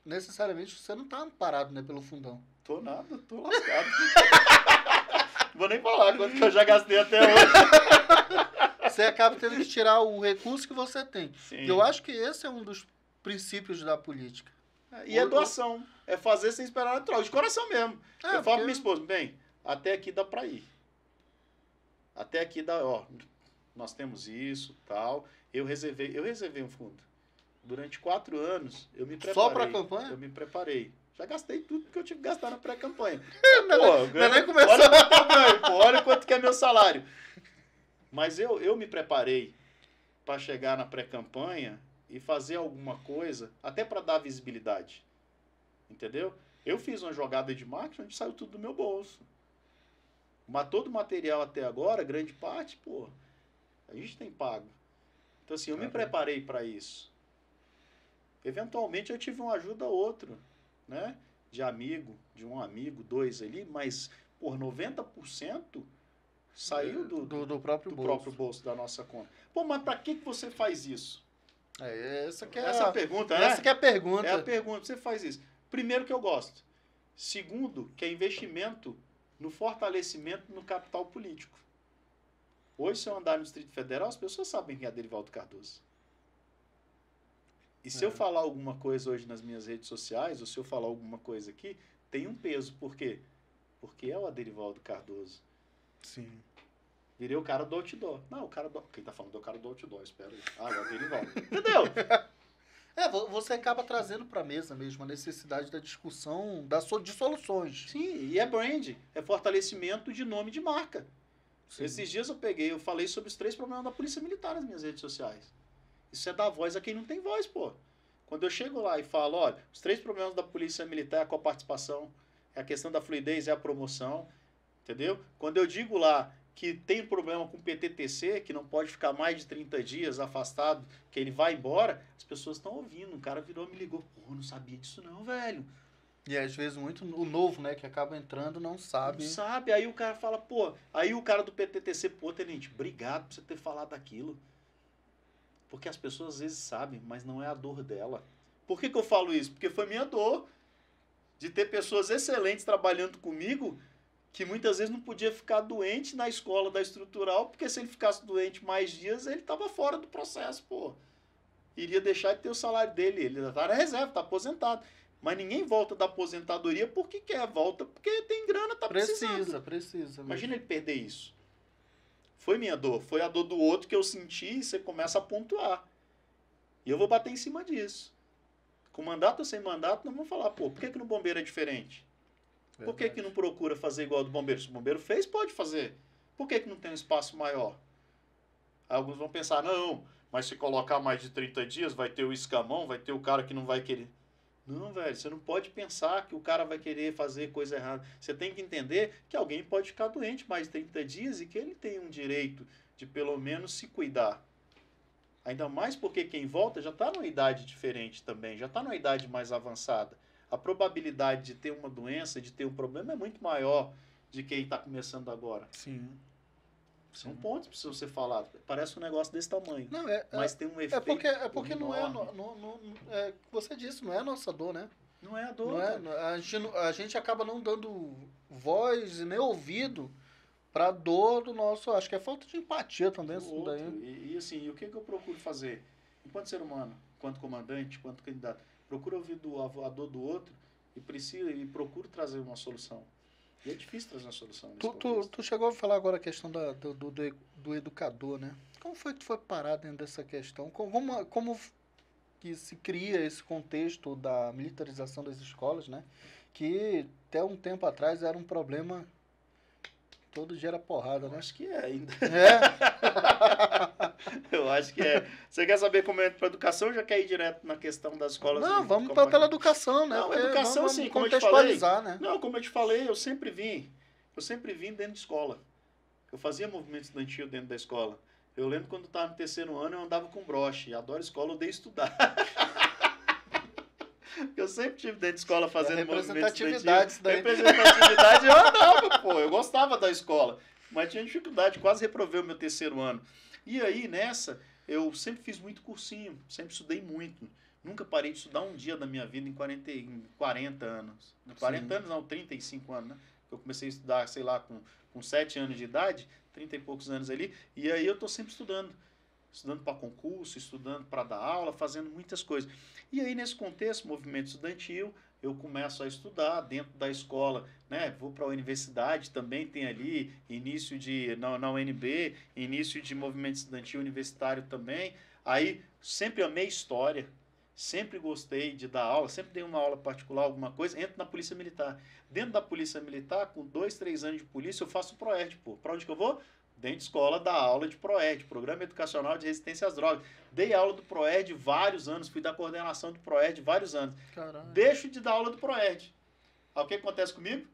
necessariamente você não tá parado, né, pelo fundão. Tô nada, tô lascado. Não vou nem falar quanto que eu já gastei até hoje. Você acaba tendo que tirar o recurso que você tem. Sim. E eu acho que esse é um dos princípios da política. E é doação. É fazer sem esperar nada troca. De coração mesmo. Eu falo pra minha esposa, bem, até aqui dá pra ir. Até aqui dá, ó, nós temos isso, tal. Eu reservei um fundo. Durante 4 anos, eu me preparei. Só pra campanha? Eu me preparei. Já gastei tudo que eu tive que gastar na pré-campanha. Nem começou. Olha quanto que é meu salário. Mas eu me preparei para chegar na pré-campanha e fazer alguma coisa, até para dar visibilidade. Entendeu? Eu fiz uma jogada de marketing onde saiu tudo do meu bolso. Mas todo o material até agora, grande parte, pô, a gente tem pago. Então, assim, eu me preparei para isso. Eventualmente eu tive uma ajuda ou outra, né? De um amigo, 2 ali, mas por 90% saiu do próprio bolso da nossa conta. Pô, mas para que você faz isso? Essa a pergunta, né? Essa que é a pergunta. É a pergunta, você faz isso. Primeiro, que eu gosto. Segundo, que é investimento no fortalecimento no capital político. Hoje, se eu andar no Distrito Federal, as pessoas sabem quem é Aderivaldo Cardoso. E se eu falar alguma coisa hoje nas minhas redes sociais, ou se eu falar alguma coisa aqui, tem um peso. Por quê? Porque é o Aderivaldo Cardoso. Sim. Virei o cara do outdoor. Não, o cara do... Quem tá falando é o cara do outdoor, espera aí. Ah, é o Aderivaldo. Entendeu? Você acaba trazendo pra mesa mesmo a necessidade da discussão de soluções. Sim, e é brand. É fortalecimento de nome de marca. Sim. Esses dias eu falei sobre os 3 problemas da Polícia Militar nas minhas redes sociais. Isso é dar voz a quem não tem voz, pô. Quando eu chego lá e falo, olha, os 3 problemas da Polícia Militar é a coparticipação, é a questão da fluidez, é a promoção, entendeu? Quando eu digo lá que tem problema com o PTTC, que não pode ficar mais de 30 dias afastado, que ele vai embora, as pessoas estão ouvindo. Um cara virou e me ligou, pô, não sabia disso não, velho. E às vezes muito o novo, né, que acaba entrando, não sabe. Não sabe, aí o cara fala, pô, aí o cara do PTTC, pô, tenente, obrigado por você ter falado aquilo. Porque as pessoas às vezes sabem, mas não é a dor dela. Por que eu falo isso? Porque foi minha dor de ter pessoas excelentes trabalhando comigo que muitas vezes não podia ficar doente na escola da estrutural, porque se ele ficasse doente mais dias, ele estava fora do processo, pô. Iria deixar de ter o salário dele, ele já está na reserva, está aposentado. Mas ninguém volta da aposentadoria porque quer, volta porque tem grana, tá precisando. Precisa. Imagina ele perder isso. Foi minha dor, foi a dor do outro que eu senti e você começa a pontuar. E eu vou bater em cima disso. Com mandato ou sem mandato, nós vamos falar, pô, por que no bombeiro é diferente? Por que não procura fazer igual ao do bombeiro? Se o bombeiro fez, pode fazer. Por que não tem um espaço maior? Aí alguns vão pensar, não, mas se colocar mais de 30 dias, vai ter o escamão, vai ter o cara que não vai querer. Não, velho, você não pode pensar que o cara vai querer fazer coisa errada. Você tem que entender que alguém pode ficar doente mais de 30 dias e que ele tem um direito de pelo menos se cuidar. Ainda mais porque quem volta já está numa idade diferente também, já está numa idade mais avançada. A probabilidade de ter uma doença, de ter um problema é muito maior de quem está começando agora. Sim. São pontos que precisam ser falados. Parece um negócio desse tamanho. Não, mas tem um efeito. Porque não é. Você disse, não é a nossa dor, né? Não é a dor. A gente acaba não dando voz e nem ouvido para dor do nosso. Acho que é falta de empatia também. Isso daí. E assim, o que eu procuro fazer? Enquanto ser humano, enquanto comandante, enquanto candidato, procuro ouvir a dor do outro e procuro trazer uma solução. E é difícil trazer uma solução. Tu chegou a falar agora a questão do educador, né? Como foi que tu foi parar dentro dessa questão? Como que se cria esse contexto da militarização das escolas, né? Que até um tempo atrás era um problema, todo dia era porrada, né? Acho que é ainda. É? Eu acho que é. Você quer saber como é para educação ou já quer ir direto na questão das escolas? Não, vamos pela educação, né? Não, educação sim, como eu te falei. Né? Não, como eu te falei, eu sempre vim dentro de escola. Eu fazia movimento estudantil dentro da escola. Eu lembro quando eu estava no 3º ano, eu andava com broche. Adoro escola, odeio estudar. Eu sempre tive dentro de escola fazendo representatividade isso daí. Representatividade eu andava, pô. Eu gostava da escola. Mas tinha dificuldade, quase reprovei o meu terceiro ano. E aí, nessa, eu sempre fiz muito cursinho, sempre estudei muito. Nunca parei de estudar um dia da minha vida em 40 anos. 40 anos não, 35 anos, né? Eu comecei a estudar, sei lá, com 7 anos de idade, 30 e poucos anos ali. E aí eu tô sempre estudando. Estudando para concurso, estudando para dar aula, fazendo muitas coisas. E aí, nesse contexto, movimento estudantil, eu começo a estudar dentro da escola, né? Vou para a universidade, também tem ali início na UNB, início de movimento estudantil universitário também. Aí, sempre amei história, sempre gostei de dar aula, sempre dei uma aula particular, alguma coisa, entro na Polícia Militar. Dentro da Polícia Militar, com 2, 3 anos de polícia, eu faço ProErd, pô. Para onde que eu vou? Dentro de escola, da aula de ProErd, Programa Educacional de Resistência às Drogas. Dei aula do ProErd vários anos, fui da coordenação do ProErd vários anos. Caralho. Deixo de dar aula do ProErd. Aí o que acontece comigo?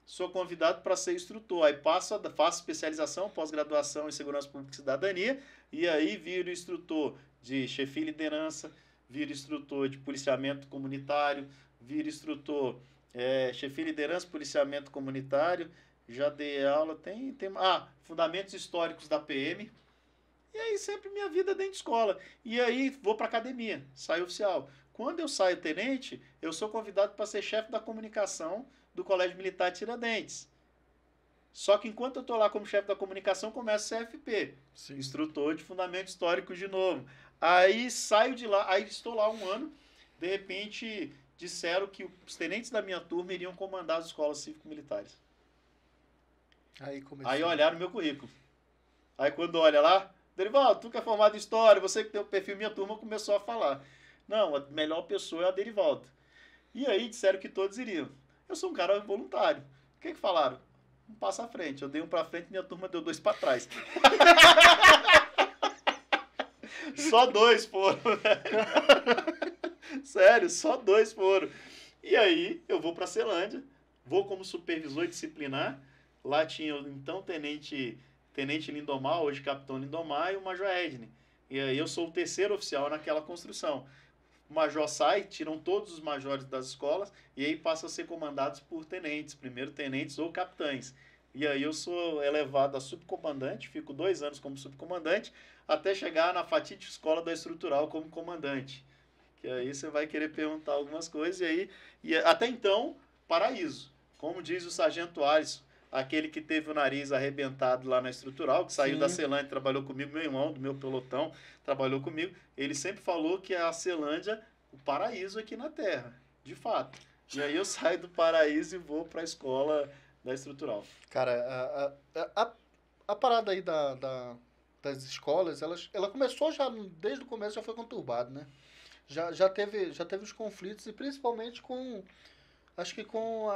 Sou convidado para ser instrutor. Aí faço especialização, pós-graduação em Segurança Pública e Cidadania, e aí viro instrutor de chefia e liderança, viro instrutor de policiamento comunitário, viro instrutor chefia e liderança, policiamento comunitário. Já dei aula, fundamentos históricos da PM. E aí sempre minha vida dentro de escola. E aí vou para academia, saio oficial. Quando eu saio tenente, eu sou convidado para ser chefe da comunicação do Colégio Militar Tiradentes. Só que enquanto eu estou lá como chefe da comunicação, começo o CFP. Sim. Instrutor de fundamentos históricos de novo. Aí saio de lá, aí estou lá um ano. De repente disseram que os tenentes da minha turma iriam comandar as escolas cívico-militares. Aí olharam o meu currículo. Aí quando olha lá, Derivaldo, tu que é formado em História, você que tem o perfil, minha turma começou a falar. Não, a melhor pessoa é a Derivaldo. E aí disseram que todos iriam. Eu sou um cara voluntário. O que falaram? Um passo à frente. Eu dei um pra frente e minha turma deu 2 pra trás. Só 2 foram. Sério, só 2 foram. E aí eu vou pra Celândia, vou como supervisor disciplinar. Lá tinha o então tenente Lindomar, hoje capitão Lindomar, e o major Edney. E aí eu sou o terceiro oficial naquela construção. O major sai, tiram todos os majores das escolas e aí passam a ser comandados por tenentes, primeiro tenentes ou capitães. E aí eu sou elevado a subcomandante, fico 2 anos como subcomandante, até chegar na fatídica escola da estrutural como comandante. Que aí você vai querer perguntar algumas coisas e até então, paraíso. Como diz o sargento Alisson, aquele que teve o nariz arrebentado lá na estrutural, que saiu da Celândia, trabalhou comigo, meu irmão, do meu pelotão, trabalhou comigo. Ele sempre falou que a Celândia, o paraíso aqui na Terra, de fato. E aí eu saio do paraíso e vou para a escola da estrutural. Cara, a parada aí das escolas, ela começou já, desde o começo já foi conturbado, né? Já teve os conflitos e principalmente com... Acho que com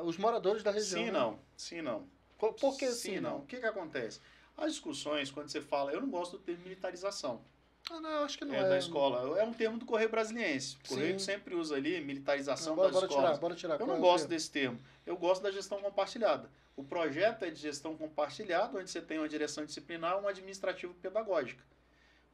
os moradores da região. Sim, né? Sim, não. Por que sim, não? O que acontece? As discussões, quando você fala... Eu não gosto do termo militarização. Não, acho que não é. Da escola. É um termo do Correio Brasiliense. O Correio sempre usa ali militarização das escolas. Bora tirar. Eu não gosto desse termo. Eu gosto da gestão compartilhada. O projeto é de gestão compartilhada, onde você tem uma direção disciplinar e uma administrativo-pedagógica.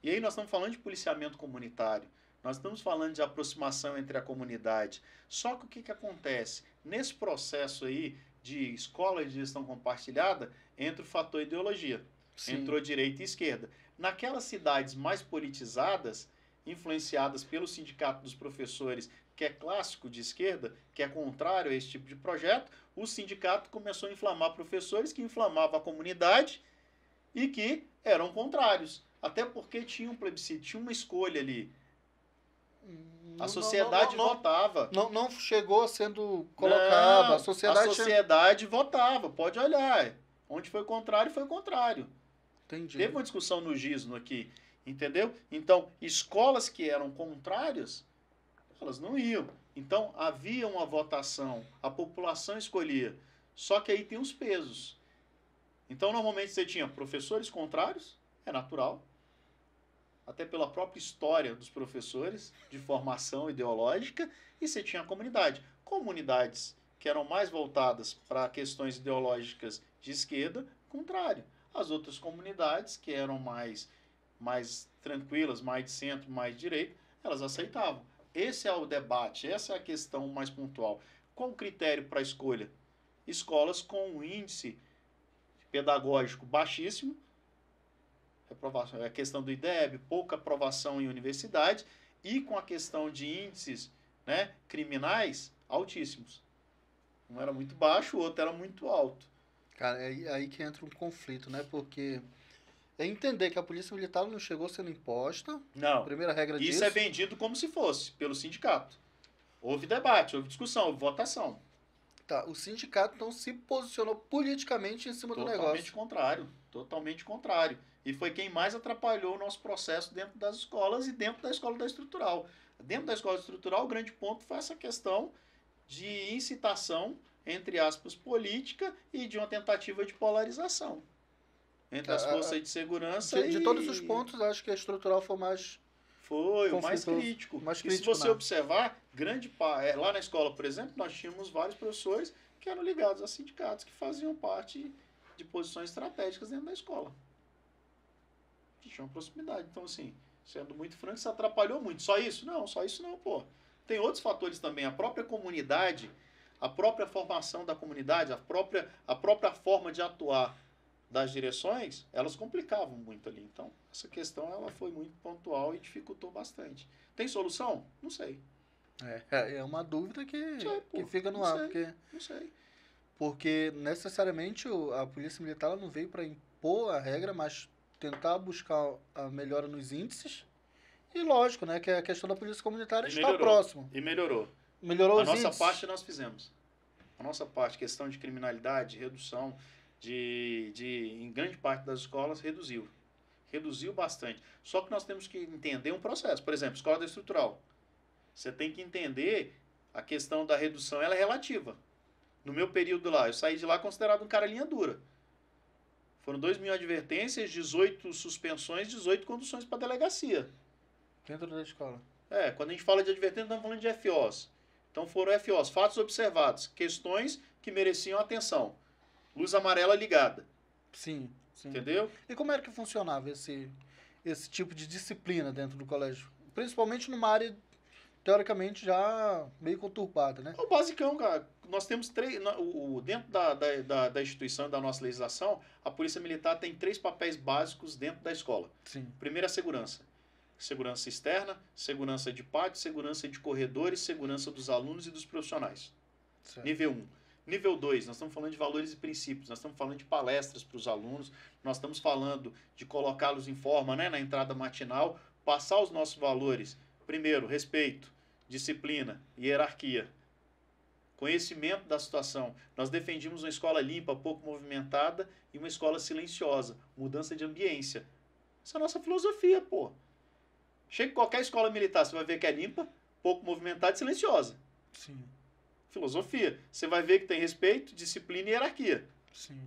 E aí nós estamos falando de policiamento comunitário. Nós estamos falando de aproximação entre a comunidade. Só que o que acontece? Nesse processo aí de escola de gestão compartilhada, entra o fator ideologia. Sim. Entrou direita e esquerda. Naquelas cidades mais politizadas, influenciadas pelo sindicato dos professores, que é clássico de esquerda, que é contrário a esse tipo de projeto, o sindicato começou a inflamar professores que inflamavam a comunidade e que eram contrários. Até porque tinha um plebiscito, tinha uma escolha ali. A sociedade votava. Não chegou sendo colocado. Não, a sociedade votava. Pode olhar. Onde foi contrário, foi contrário. Entendi. Teve uma discussão no GISNO aqui. Entendeu? Então, escolas que eram contrárias, elas não iam. Então, havia uma votação. A população escolhia. Só que aí tem os pesos. Então, normalmente você tinha professores contrários. É natural. Até pela própria história dos professores, de formação ideológica, e você tinha a comunidade. Comunidades que eram mais voltadas para questões ideológicas de esquerda, contrário. As outras comunidades, que eram mais tranquilas, mais de centro, mais de direita, elas aceitavam. esse é o debate, essa é a questão mais pontual. Qual o critério para a escolha? Escolas com um índice pedagógico baixíssimo, reprovação, a questão do IDEB, pouca aprovação em universidade, e com a questão de índices, né, criminais altíssimos. Um era muito baixo, o outro era muito alto. Cara, é aí que entra um conflito, né? Porque é entender que a polícia militar não chegou sendo imposta. Não. A primeira regra Isso disso. é vendido como se fosse, pelo sindicato. Houve debate, houve discussão, houve votação. Tá, o sindicato então se posicionou politicamente em cima do negócio. Totalmente contrário, totalmente contrário. E foi quem mais atrapalhou o nosso processo dentro das escolas e dentro da escola da estrutural. Dentro da escola estrutural, o grande ponto foi essa questão de incitação, entre aspas, política e de uma tentativa de polarização entre as forças de segurança de todos os pontos, acho que a estrutural foi mais... Foi o mais crítico. Mais e crítico, se você observar, lá na escola, por exemplo, nós tínhamos vários professores que eram ligados a sindicatos, que faziam parte de posições estratégicas dentro da escola. Que tinham proximidade. Então, assim, sendo muito franco, isso atrapalhou muito. Só isso? Não, só isso não, pô. Tem outros fatores também. A própria comunidade, a própria formação da comunidade, a própria forma de atuar das direções, elas complicavam muito ali. Então, essa questão ela foi muito pontual e dificultou bastante. Tem solução? Não sei. É uma dúvida que fica no ar. Não sei. Porque necessariamente a polícia militar ela não veio para impor a regra, mas tentar buscar a melhora nos índices. E lógico, né, que a questão da polícia comunitária está próximo. E melhorou. Melhorou os índices. A nossa parte nós fizemos. A nossa parte, questão de criminalidade, redução em grande parte das escolas, reduziu. Reduziu bastante. Só que nós temos que entender um processo. Por exemplo, escola da estrutural. Você tem que entender a questão da redução, ela é relativa. No meu período lá, eu saí de lá considerado um cara linha dura. Foram 2.000 advertências, 18 suspensões, 18 conduções para delegacia. Dentro da escola. Quando a gente fala de advertência, estamos falando de FOs. Então foram FOs, fatos observados, questões que mereciam atenção. Luz amarela ligada. Sim. Entendeu? E como era que funcionava esse tipo de disciplina dentro do colégio? Principalmente numa área, teoricamente, já meio conturbada, né? O basicão, cara. Nós temos dentro da instituição, da nossa legislação, a Polícia Militar tem 3 papéis básicos dentro da escola. Sim. Primeiro, a segurança. Segurança externa, segurança de pátio, segurança de corredores, segurança dos alunos e dos profissionais. Certo. Nível 1. Nível 2, nós estamos falando de valores e princípios, nós estamos falando de palestras para os alunos, nós estamos falando de colocá-los em forma, né, na entrada matinal, passar os nossos valores. Primeiro, respeito, disciplina, hierarquia, conhecimento da situação. Nós defendimos uma escola limpa, pouco movimentada e uma escola silenciosa, mudança de ambiência. Essa é a nossa filosofia, pô. Chega em qualquer escola militar, você vai ver que é limpa, pouco movimentada e silenciosa. Sim. Filosofia. Você vai ver que tem respeito, disciplina e hierarquia. Sim.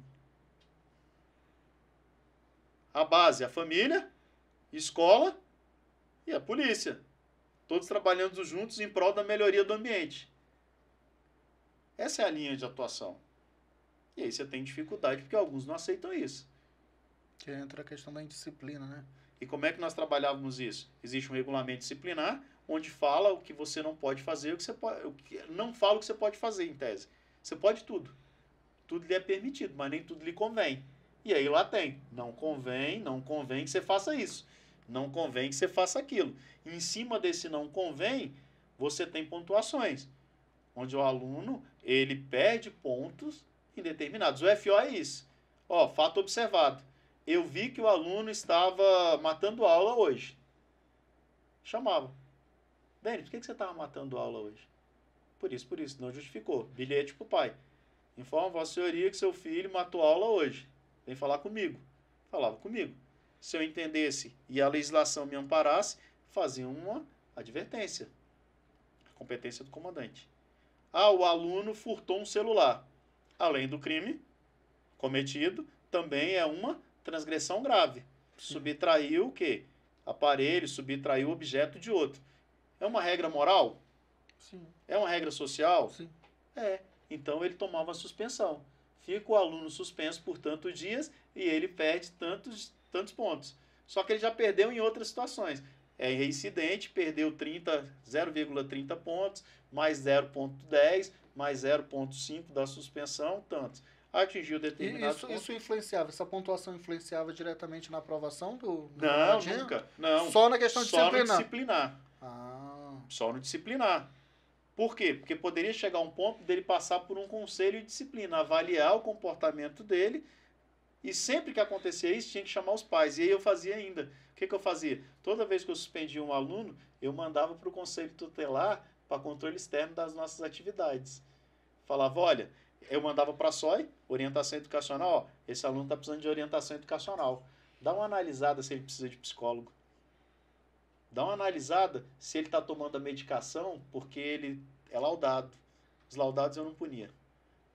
A base, a família, escola e a polícia. Todos trabalhando juntos em prol da melhoria do ambiente. Essa é a linha de atuação. E aí você tem dificuldade porque alguns não aceitam isso. Que entra a questão da indisciplina, né? E como é que nós trabalhávamos isso? Existe um regulamento disciplinar onde fala o que você não pode fazer, não fala o que você pode fazer, em tese. Você pode tudo. Tudo lhe é permitido, mas nem tudo lhe convém. E aí lá tem, não convém que você faça isso. Não convém que você faça aquilo. E em cima desse não convém, você tem pontuações. Onde o aluno, ele perde pontos indeterminados. O FO é isso. Fato observado. Eu vi que o aluno estava matando aula hoje. Chamava. Denis, por que você estava matando aula hoje? Por isso, não justificou. Bilhete para o pai. Informa a Vossa Senhoria que seu filho matou aula hoje. Vem falar comigo. Falava comigo. Se eu entendesse e a legislação me amparasse, fazia uma advertência. A competência do comandante. O aluno furtou um celular. Além do crime cometido, também é uma transgressão grave. Subtraiu o quê? Aparelho, subtraiu objeto de outro. É uma regra moral? Sim. É uma regra social? Sim. Então ele tomava suspensão. Fica o aluno suspenso por tantos dias e ele perde tantos pontos. Só que ele já perdeu em outras situações. é reincidente, perdeu 0,30 pontos, mais 0,10, mais 0,5 da suspensão, tantos. Atingiu determinado ponto. Isso influenciava, essa pontuação influenciava diretamente na aprovação do Não, namoradinho? nunca. Não. Só na questão Só disciplinar? no disciplinar. Ah. Só no disciplinar. Por quê? Porque poderia chegar um ponto dele passar por um conselho de disciplina, avaliar o comportamento dele, e sempre que acontecia isso, tinha que chamar os pais. E aí eu fazia ainda. O que eu fazia? Toda vez que eu suspendia um aluno, eu mandava para o conselho tutelar para controle externo das nossas atividades. Falava, olha, eu mandava para a SOI, orientação educacional, ó, esse aluno está precisando de orientação educacional. Dá uma analisada se ele precisa de psicólogo. Dá uma analisada se ele está tomando a medicação porque ele é laudado. Os laudados eu não punia.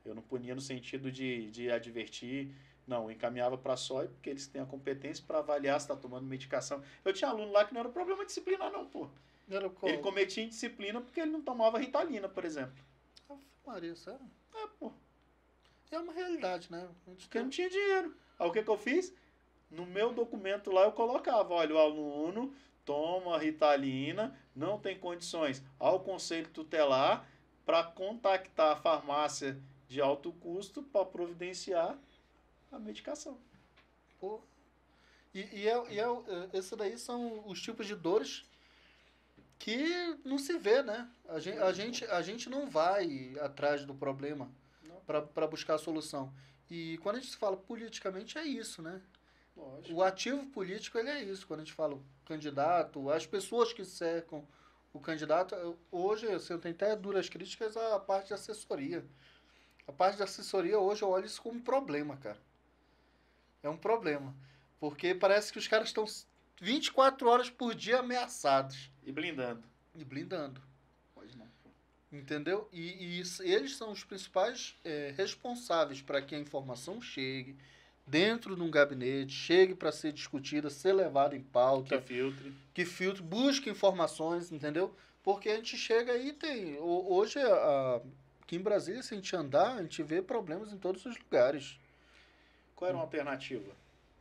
Eu não punia no sentido de advertir. Não, eu encaminhava para a SOI porque eles têm a competência para avaliar se está tomando medicação. Eu tinha aluno lá que não era problema disciplinar não, pô. Ele cometia indisciplina porque ele não tomava Ritalina, por exemplo. Maria, sério? É, pô. É uma realidade, né? Porque não tinha dinheiro. Aí o que eu fiz? No meu documento lá eu colocava, olha, o aluno toma Ritalina, não tem condições ao conselho tutelar para contactar a farmácia de alto custo para providenciar a medicação. Pô. Esses daí são os tipos de dores que não se vê, né? A gente não vai atrás do problema para buscar a solução. E quando a gente fala politicamente, é isso, né? Lógico. O ativo político, ele é isso. Quando a gente fala o candidato, as pessoas que cercam o candidato, hoje eu tenho até duras críticas à parte de assessoria. A parte de assessoria, hoje, eu olho isso como um problema, cara. É um problema. Porque parece que os caras estão 24 horas por dia ameaçados. E blindando. Pode não. Entendeu? Eles são os principais responsáveis para que a informação chegue dentro de um gabinete, chegue para ser discutida, ser levada em pauta. Que filtre, busque informações, entendeu? Porque a gente chega aí e tem... Hoje, aqui em Brasília, se a gente andar, a gente vê problemas em todos os lugares. Qual era uma alternativa?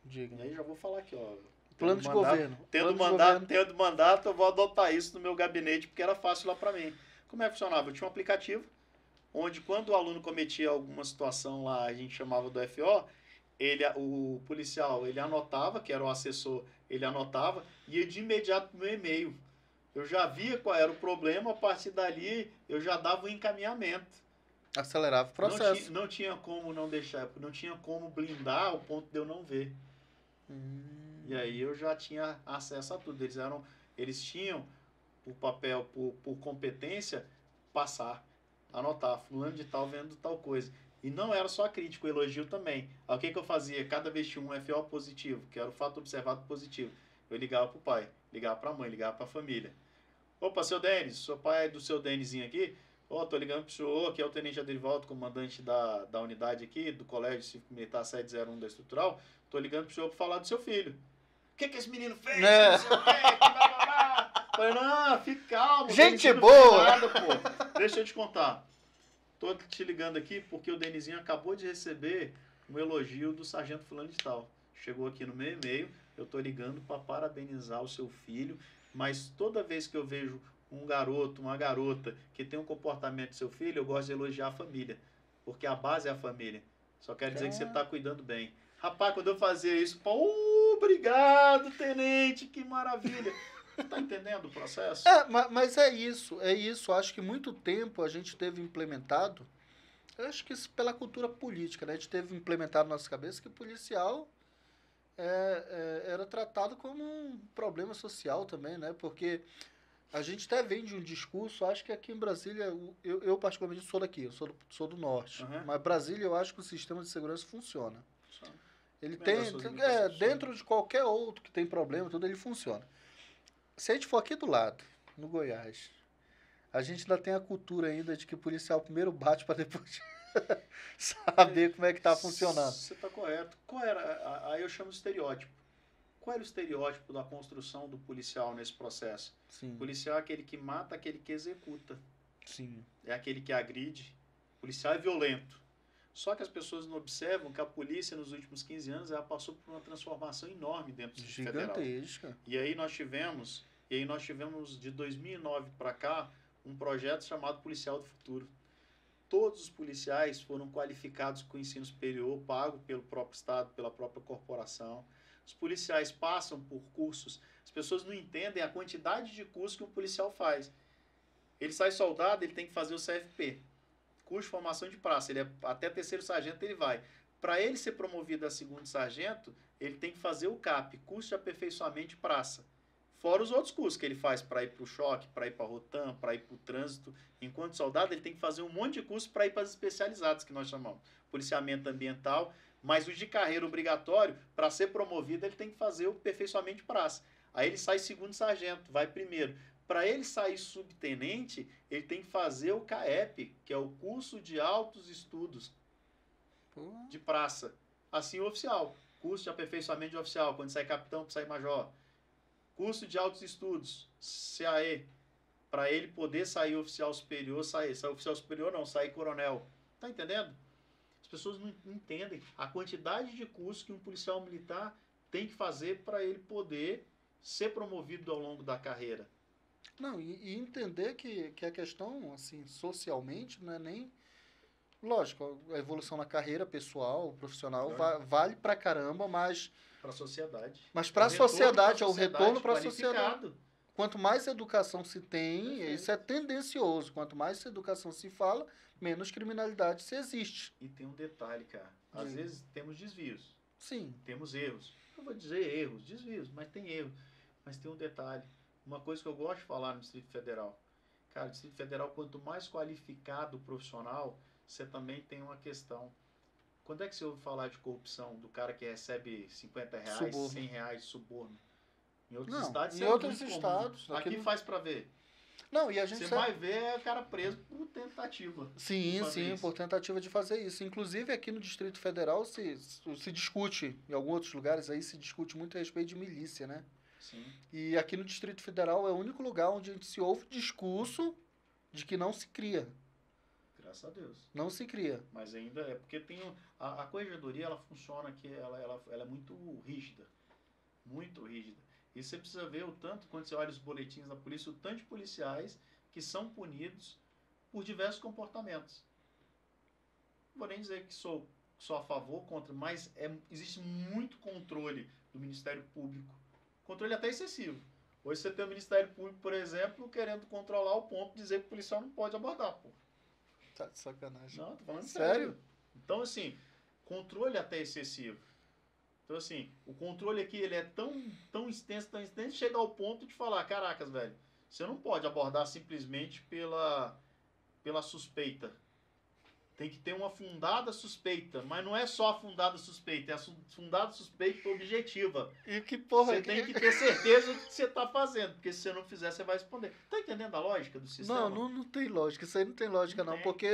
Diga. E aí já vou falar aqui, ó. Plano de governo. Tendo mandato, eu vou adotar isso no meu gabinete, porque era fácil lá para mim. Como é que funcionava? Eu tinha um aplicativo, onde quando o aluno cometia alguma situação lá, a gente chamava do FO, o policial, ele anotava, que era o assessor, ele anotava, e ia de imediato no meu e-mail. Eu já via qual era o problema, a partir dali eu já dava o encaminhamento. Acelerava o processo. Não tinha como não deixar, não tinha como blindar ao ponto de eu não ver. E aí eu já tinha acesso a tudo. Eles tinham o papel por competência, passar, anotar, fulano de tal vendo tal coisa. E não era só crítico, o elogio também. Aí o que eu fazia? Cada vez tinha um FO positivo, que era o fato observado positivo. Eu ligava pro pai, ligava pra mãe, ligava pra família. Opa, seu Denis, seu pai é do seu Denizinho aqui? Tô ligando pro senhor, que é o Tenente Adrivaldo, comandante da unidade aqui, do Colégio Cívico Militar 701 da Estrutural. Tô ligando pro senhor pra falar do seu filho. O que esse menino fez? Não sei o quê, que blá, blá, blá. Falei, não, fica calmo. Gente boa! Nada, pô. Deixa eu te contar. Tô te ligando aqui porque o Denizinho acabou de receber um elogio do sargento fulano de tal. Chegou aqui no meu e-mail, eu tô ligando para parabenizar o seu filho, mas toda vez que eu vejo um garoto, uma garota que tem um comportamento do seu filho, eu gosto de elogiar a família, porque a base é a família. Só quer dizer que você tá cuidando bem. Rapaz, quando eu fazia isso, obrigado, tenente, que maravilha. Tá entendendo o processo? Mas é isso. Acho que muito tempo a gente teve implementado, eu acho que isso pela cultura política, né? A gente teve implementado na nossa cabeça que policial era tratado como um problema social também, né? Porque a gente até vem de um discurso, acho que aqui em Brasília, eu particularmente sou daqui, eu sou do norte, mas Brasília eu acho que o sistema de segurança funciona. Ele tem, dentro de qualquer outro que tem problema, tudo ele funciona. Se a gente for aqui do lado, no Goiás, a gente ainda tem a cultura ainda de que o policial primeiro bate para depois saber como é que tá funcionando. Você tá correto. Qual era? Aí eu chamo de estereótipo. Qual era o estereótipo da construção do policial nesse processo? Sim. O policial é aquele que mata, aquele que executa. Sim. É aquele que agride. O policial é violento. Só que as pessoas não observam que a polícia, nos últimos 15 anos, ela passou por uma transformação enorme dentro do Distrito Federal. Gigantesca. E aí nós tivemos E aí nós tivemos, de 2009 para cá, um projeto chamado Policial do Futuro. Todos os policiais foram qualificados com ensino superior, pago pelo próprio Estado, pela própria corporação. Os policiais passam por cursos. As pessoas não entendem a quantidade de cursos que um policial faz. Ele sai soldado, ele tem que fazer o CFP, curso de formação de praça. Ele até terceiro sargento ele vai. Para ele ser promovido a segundo sargento, ele tem que fazer o CAP, curso de aperfeiçoamento de praça. Fora os outros cursos que ele faz para ir para o choque, para ir para a Rotam, para ir para o trânsito. Enquanto soldado, ele tem que fazer um monte de curso para ir para as especializadas, que nós chamamos. Policiamento ambiental, mas o de carreira obrigatório, para ser promovido, ele tem que fazer o aperfeiçoamento de praça. Aí ele sai segundo sargento, vai primeiro. Para ele sair subtenente, ele tem que fazer o CAEP, que é o curso de altos estudos de praça. Assim, o oficial. Curso de aperfeiçoamento de oficial, quando sai capitão, para sair major. Curso de altos estudos, CAE, para ele poder sair oficial superior, sair oficial superior não, sair coronel. Tá entendendo? As pessoas não entendem a quantidade de cursos que um policial militar tem que fazer para ele poder ser promovido ao longo da carreira. Não, e entender que a questão, assim, socialmente, não é nem... Lógico, a evolução na carreira pessoal, profissional, vale pra caramba, mas... Para a sociedade. Mas para a sociedade, é o retorno para a sociedade. Quanto mais educação se tem, perfeito, isso é tendencioso. Quanto mais educação se fala, menos criminalidade se existe. E tem um detalhe, cara. Às vezes temos desvios. Sim. Temos erros. Eu vou dizer erros, desvios, mas tem erro. Mas tem um detalhe. Uma coisa que eu gosto de falar no Distrito Federal. Cara, o Distrito Federal, quanto mais qualificado o profissional, você também tem uma questão. Quando é que você ouve falar de corrupção do cara que recebe R$50, suborno. R$100 de suborno? Em outros estados, em outros estados. Aqui faz para ver. Não, e a gente você vai ver o cara preso por tentativa. Sim, por tentativa de fazer isso. Inclusive, aqui no Distrito Federal se discute, em alguns outros lugares aí se discute muito a respeito de milícia, né? Sim. E aqui no Distrito Federal é o único lugar onde a gente se ouve discurso de que não se cria. Graças a Deus. Não se cria. Mas ainda é porque tem a corregedoria, ela funciona que ela é muito rígida. Muito rígida. E você precisa ver o tanto, quando você olha os boletins da polícia, o tanto de policiais que são punidos por diversos comportamentos. Não vou nem dizer que sou a favor, contra, mas existe muito controle do Ministério Público. Controle até excessivo. Hoje você tem o Ministério Público, por exemplo, querendo controlar o ponto de dizer que o policial não pode abordar, pô. Tá de sacanagem. Não, tô falando sério. Então, assim, controle até excessivo. Então, assim, o controle aqui, ele é tão extenso, chega ao ponto de falar, caracas, velho, você não pode abordar simplesmente pela suspeita. Tem que ter uma fundada suspeita, mas não é só a fundada suspeita, é a fundada suspeita objetiva. E que porra você tem que ter certeza do que você está fazendo, porque se você não fizer, você vai responder. Tá entendendo a lógica do sistema? Não tem lógica. Isso aí não tem lógica, não. Porque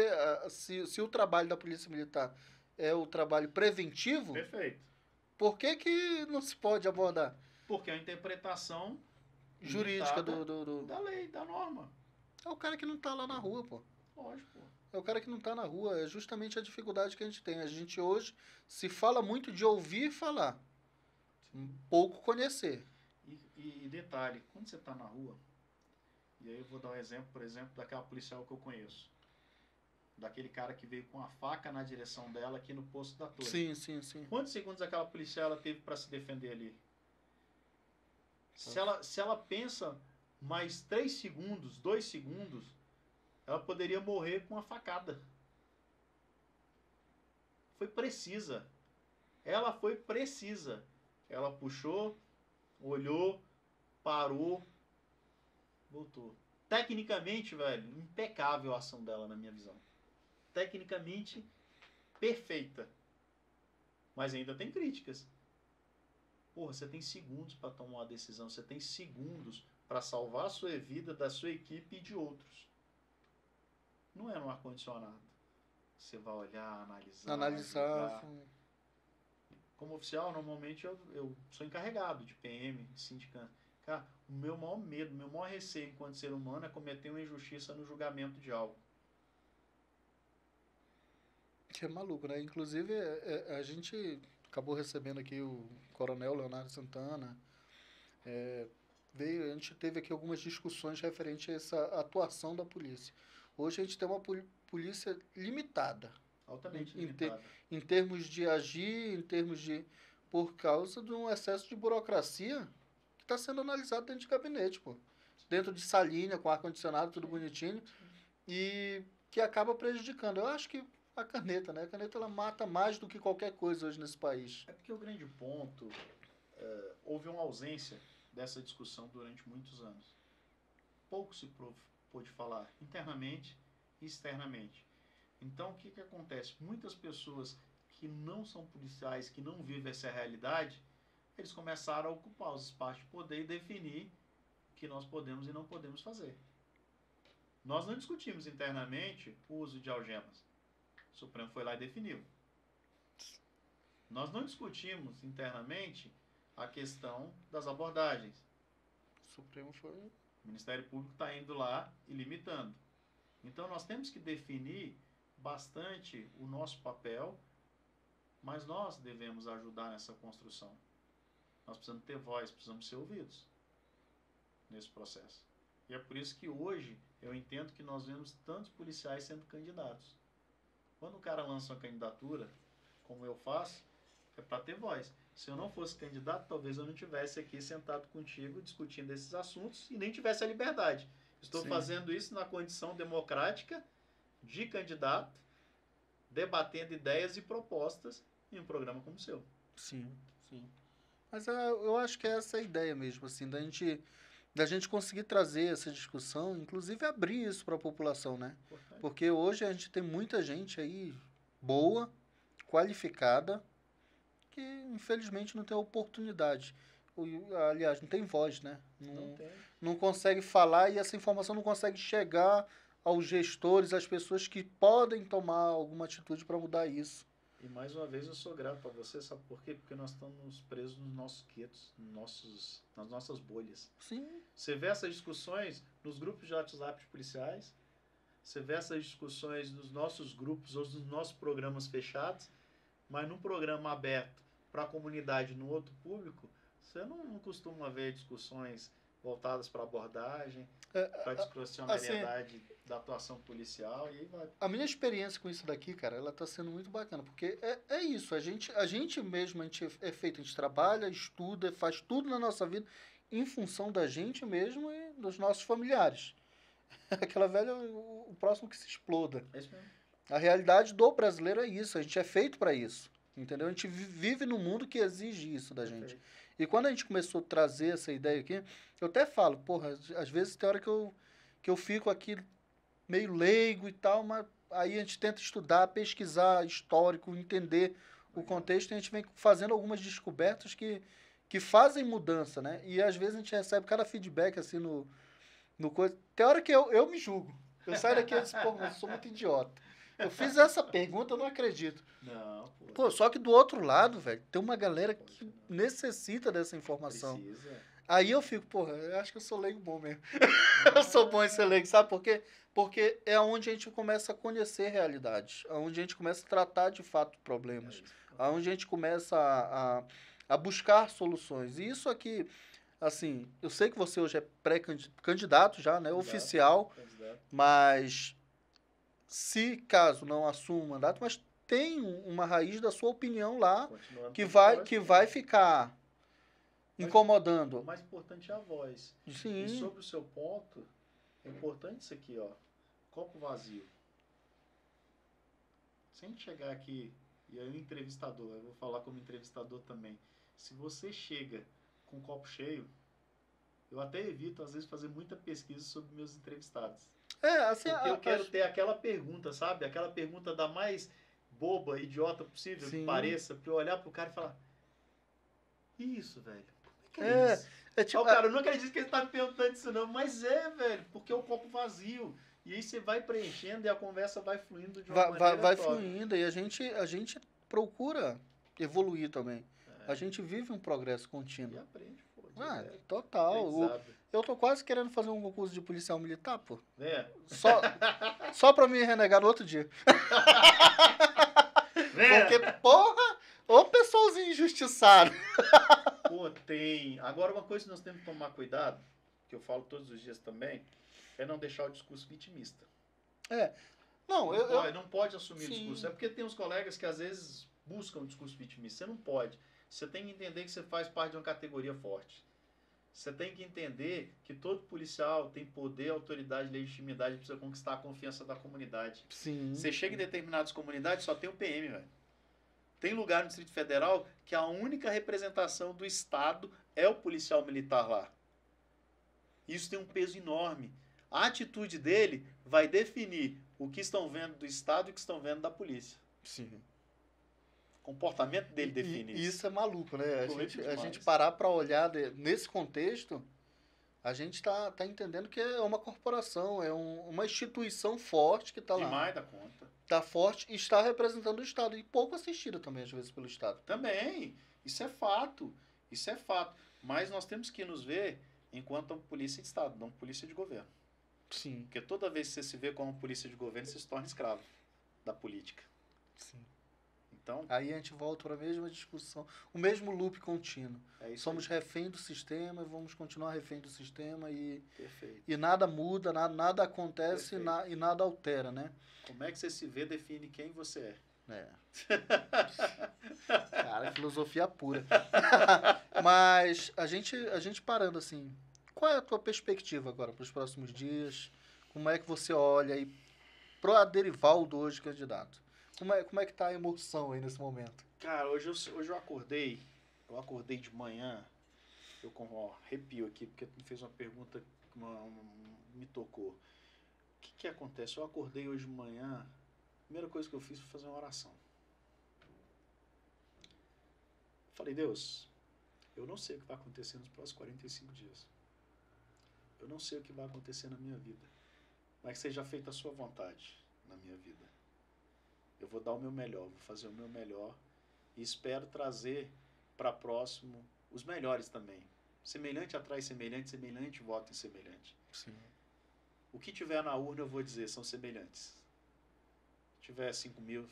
se o trabalho da Polícia Militar é o trabalho preventivo... Perfeito. Por que não se pode abordar? Porque é a interpretação jurídica da lei, da norma. É o cara que não tá lá na rua, pô. Lógico, pô. É o cara que não tá na rua. É justamente a dificuldade que a gente tem. A gente hoje se fala muito de ouvir falar. Pouco conhecer. E detalhe, quando você tá na rua, e aí eu vou dar um exemplo, por exemplo, daquela policial que eu conheço. Daquele cara que veio com a faca na direção dela aqui no posto da torre. Sim. Quantos segundos aquela policial ela teve para se defender ali? Se ela pensa mais 3 segundos, 2 segundos, ela poderia morrer com uma facada. Foi precisa. Ela foi precisa. Ela puxou, olhou, parou, voltou. Tecnicamente, velho, impecável a ação dela na minha visão. Tecnicamente perfeita. Mas ainda tem críticas. Porra, você tem segundos para tomar uma decisão. Você tem segundos para salvar a sua vida, da sua equipe e de outros. Não é no ar-condicionado. Você vai olhar, analisar. Como oficial, normalmente eu sou encarregado de PM, de sindicato. Cara, o meu maior medo, o meu maior receio enquanto ser humano é cometer uma injustiça no julgamento de algo. Que é maluco, né? Inclusive, a gente acabou recebendo aqui o Coronel Leonardo Santana, a gente teve aqui algumas discussões referentes a essa atuação da polícia. Hoje a gente tem uma polícia limitada. Altamente Em limitada. Em termos de agir, por causa de um excesso de burocracia que está sendo analisado dentro de gabinete, pô. Dentro de salinha, com ar-condicionado, tudo bonitinho, e que acaba prejudicando. Eu acho que a caneta, né? A caneta, ela mata mais do que qualquer coisa hoje nesse país. É porque o grande ponto, houve uma ausência dessa discussão durante muitos anos. Pouco se pôde falar internamente e externamente. Então, o que acontece? Muitas pessoas que não são policiais, que não vivem essa realidade, eles começaram a ocupar os espaços de poder e definir o que nós podemos e não podemos fazer. Nós não discutimos internamente o uso de algemas. O Supremo foi lá e definiu. Nós não discutimos internamente a questão das abordagens. O Supremo foi... O Ministério Público está indo lá e limitando. Então, nós temos que definir bastante o nosso papel, mas nós devemos ajudar nessa construção. Nós precisamos ter voz, precisamos ser ouvidos nesse processo. E é por isso que hoje eu entendo que nós vemos tantos policiais sendo candidatos. Quando o cara lança uma candidatura, como eu faço, é para ter voz. Se eu não fosse candidato, talvez eu não estivesse aqui sentado contigo discutindo esses assuntos e nem tivesse a liberdade. Estou Sim. fazendo isso na condição democrática de candidato, debatendo ideias e propostas em um programa como o seu. Sim, sim. Mas eu acho que é essa a ideia mesmo, assim, da gente conseguir trazer essa discussão, inclusive abrir isso para a população, né? Importante. Porque hoje a gente tem muita gente aí boa, qualificada, que infelizmente não tem oportunidade. Aliás, não tem voz, né? Não tem. Não consegue falar e essa informação não consegue chegar aos gestores, às pessoas que podem tomar alguma atitude para mudar isso. E mais uma vez eu sou grato a você, sabe por quê? Porque nós estamos presos nos nossos guetos, nas nossas bolhas. Sim. Você vê essas discussões nos grupos de WhatsApp de policiais, você vê essas discussões nos nossos grupos ou nos nossos programas fechados, mas num programa aberto para a comunidade, no outro público, você não costuma ver discussões voltadas para abordagem, para a discrecionalidade da atuação policial, e aí vai. A minha experiência com isso daqui, cara, ela tá sendo muito bacana, porque é isso, a gente mesmo, a gente a gente trabalha, estuda, faz tudo na nossa vida em função da gente mesmo e dos nossos familiares. Aquela velha, o próximo que se exploda. É isso mesmo. A realidade do brasileiro é isso, a gente é feito para isso, entendeu? A gente vive num mundo que exige isso da gente. Perfeito. E quando a gente começou a trazer essa ideia aqui, eu até falo, porra, às vezes tem hora que eu fico aqui meio leigo e tal, mas aí a gente tenta estudar, pesquisar histórico, entender o contexto, e a gente vem fazendo algumas descobertas que fazem mudança, né? E às vezes a gente recebe cada feedback assim no coisa. Tem hora que eu me julgo. Eu saio daqui e disse, pô, eu sou muito idiota. Eu fiz essa pergunta, eu não acredito. Não, Pô, só que do outro lado, velho, tem uma galera que necessita dessa informação. Precisa. Aí eu fico, porra, eu acho que eu sou leigo bom mesmo. Eu sou bom em ser leigo, sabe por quê? Porque é onde a gente começa a conhecer realidades, onde a gente começa a tratar de fato problemas, onde a gente começa a buscar soluções. E isso aqui, assim, eu sei que você hoje é pré-candidato já, né, oficial, mas se caso não assuma o mandato, mas tem uma raiz da sua opinião lá que vai ficar incomodando. O mais importante é a voz. Sim. E sobre o seu ponto, é importante isso aqui, ó. Copo vazio. Se a gente chegar aqui, e aí o entrevistador, eu vou falar como entrevistador também. Se você chega com um copo cheio, eu até evito, às vezes, fazer muita pesquisa sobre meus entrevistados. Assim, porque eu quero ter aquela pergunta, sabe? Aquela pergunta da mais boba, idiota possível, Sim. que pareça, pra eu olhar pro cara e falar: isso, velho. Como é que é isso? Tipo, Cara, eu não acredito que ele tá me perguntando isso não, mas velho, porque é o copo vazio. E aí você vai preenchendo e a conversa vai fluindo de uma maneira vai top. fluindo, e a gente procura evoluir também. A gente vive um progresso E contínuo. aprende, pô. Total. Eu tô quase querendo fazer um concurso de policial militar, pô. É. Só pra me renegar no outro dia. Porque, porra, ô pessoalzinho injustiçado. Pô, Tem. Agora, uma coisa que nós temos que tomar cuidado, que eu falo todos os dias também, é não deixar o discurso vitimista. Não, Não pode assumir o Sim. discurso. É porque tem uns colegas que às vezes buscam o discurso vitimista. Você não pode. Você tem que entender que você faz parte de uma categoria forte. Você tem que entender que todo policial tem poder, autoridade, legitimidade, precisa conquistar a confiança da comunidade. Sim. Você chega em determinadas comunidades, só tem o PM, velho. Tem lugar no Distrito Federal que a única representação do Estado é o policial militar lá. Isso tem um peso enorme. A atitude dele vai definir o que estão vendo do Estado e o que estão vendo da polícia. Sim. O comportamento dele define E isso é maluco, né? Correto A demais. gente parar para olhar nesse contexto, a gente tá entendendo que é uma corporação, é uma instituição forte que está lá. Demais da conta. Está forte e está representando o Estado. E pouco assistida também, às vezes, pelo Estado. Também. Isso é fato. Isso é fato. Mas nós temos que nos ver enquanto polícia de Estado, não polícia de governo. Sim. Porque toda vez que você se vê como polícia de governo, você se torna escravo da política. Sim. Então, Aí a gente volta para a mesma discussão, o mesmo loop contínuo. é isso. Somos aí. refém do sistema, vamos continuar refém do sistema Perfeito. e nada muda, nada acontece Perfeito. e nada altera, né? Como é que você se vê define quem você é. É. Cara, é filosofia pura. Mas a gente parando assim, qual é a tua perspectiva agora para os próximos dias? Como é que você olha aí pro Aderivaldo hoje candidato? Como é que tá a emoção aí nesse momento? Cara, hoje eu acordei de manhã, eu com arrepio aqui, porque tu me fez uma pergunta que me tocou. O que acontece? Eu acordei hoje de manhã, a primeira coisa que eu fiz foi fazer uma oração. Falei, Deus, eu não sei o que vai acontecer nos próximos 45 dias. Eu não sei o que vai acontecer na minha vida, mas que seja feita a sua vontade na minha vida. Eu vou dar o meu melhor, vou fazer o meu melhor e espero trazer para próximo os melhores também. Semelhante atrai semelhante, semelhante vota em semelhante. Sim. O que tiver na urna eu vou dizer são semelhantes. Se tiver 5 mil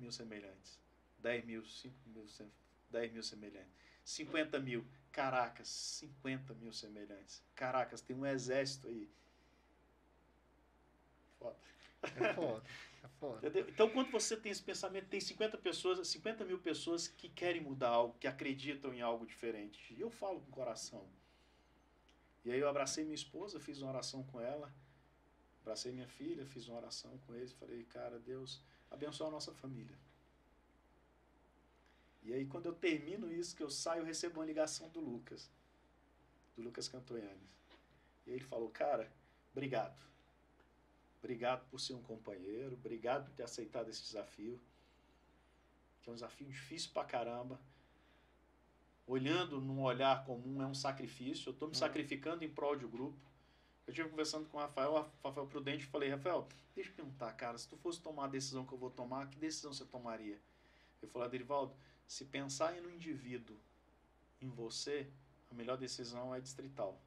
semelhantes. 10 mil, 10 mil semelhantes. 50 mil, caracas, 50 mil semelhantes. Caracas, tem um exército aí. Foda. É foda. É foda. Entendeu? Então, quando você tem esse pensamento, tem 50 mil pessoas que querem mudar algo, que acreditam em algo diferente. E eu falo com o coração. E aí eu abracei minha esposa, fiz uma oração com ela. Abracei minha filha, fiz uma oração com eles. Falei, cara, Deus, abençoa a nossa família. E aí, quando eu termino isso, que eu saio, eu recebo uma ligação do Lucas Cantoianes. E aí ele falou, cara, obrigado. Obrigado por ser um companheiro, obrigado por ter aceitado esse desafio, que é um desafio difícil pra caramba. Olhando num olhar comum, é um sacrifício. Eu estou me sacrificando em prol de um grupo. Eu estive conversando com o Rafael Prudente, e falei, Rafael, deixa eu perguntar, cara, se tu fosse tomar a decisão que eu vou tomar, que decisão você tomaria? Eu falei, Aderivaldo, se pensar no indivíduo, em você, a melhor decisão é distrital.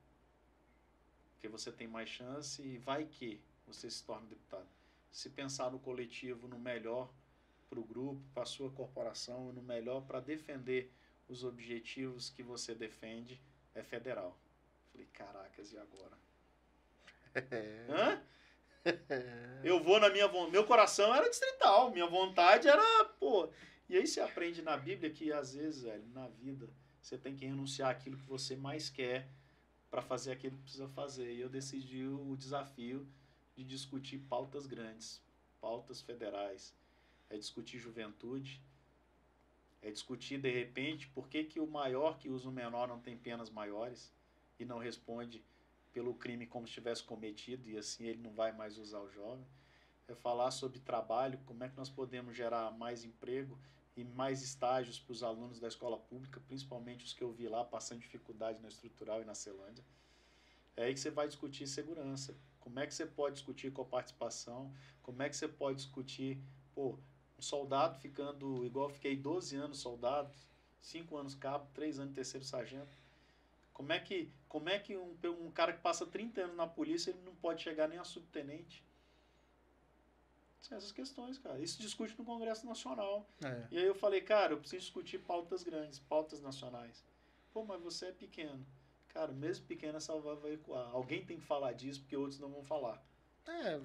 Porque você tem mais chance e vai que você se torna deputado. Se pensar no coletivo, no melhor para o grupo, para a sua corporação, no melhor para defender os objetivos que você defende, é federal. Falei, caracas, e agora? Hã? Eu vou na meu coração era distrital, minha vontade era, pô. E aí você aprende na Bíblia que às vezes, velho, na vida, você tem que renunciar àquilo que você mais quer para fazer aquilo que precisa fazer. E eu decidi o desafio de discutir pautas grandes, pautas federais. É discutir juventude, é discutir, de repente, por que o maior que usa o menor não tem penas maiores e não responde pelo crime como se tivesse cometido e assim ele não vai mais usar o jovem. É falar sobre trabalho, como é que nós podemos gerar mais emprego e mais estágios para os alunos da escola pública, principalmente os que eu vi lá passando dificuldade na estrutural e na Celândia. É aí que você vai discutir segurança. Como é que você pode discutir coparticipação? Como é que você pode discutir, pô, um soldado ficando, igual eu fiquei 12 anos soldado, 5 anos cabo, 3 anos terceiro sargento. Como é que um cara que passa 30 anos na polícia, ele não pode chegar nem a subtenente? São essas questões, cara. Isso discute no Congresso Nacional. E aí eu falei, cara, eu preciso discutir pautas grandes, pautas nacionais. Pô, mas você é pequeno. Cara, mesmo pequeno, essa vai ecoar. Alguém tem que falar disso, porque outros não vão falar.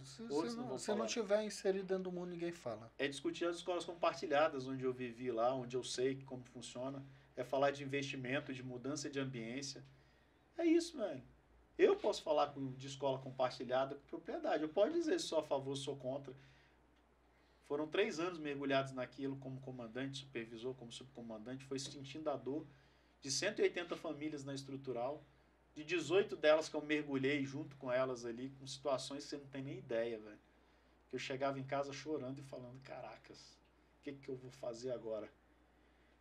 Se não tiver inserido dentro do mundo, ninguém fala. É discutir as escolas compartilhadas, onde eu vivi lá, onde eu sei como funciona. É falar de investimento, de mudança de ambiência. É isso, velho. Eu posso falar de escola compartilhada com propriedade. Eu posso dizer se sou a favor, se sou contra. Foram 3 anos mergulhados naquilo como comandante, supervisor, como subcomandante. Foi sentindo a dor de 180 famílias na estrutural. De 18 delas que eu mergulhei junto com elas ali, com situações que você não tem nem ideia, velho. Que eu chegava em casa chorando e falando, caracas, o que eu vou fazer agora?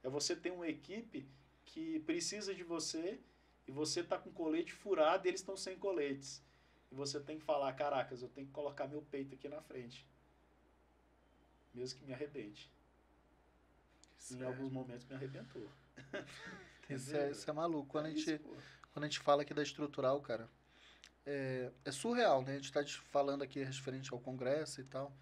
É você ter uma equipe que precisa de você e você tá com colete furado e eles estão sem coletes. E você tem que falar, caracas, eu tenho que colocar meu peito aqui na frente. Mesmo que me arrebente. Em alguns momentos me arrebentou. Isso é maluco. Quando a gente fala aqui da estrutural, cara, é surreal, né? A gente está falando aqui referente ao Congresso e tal.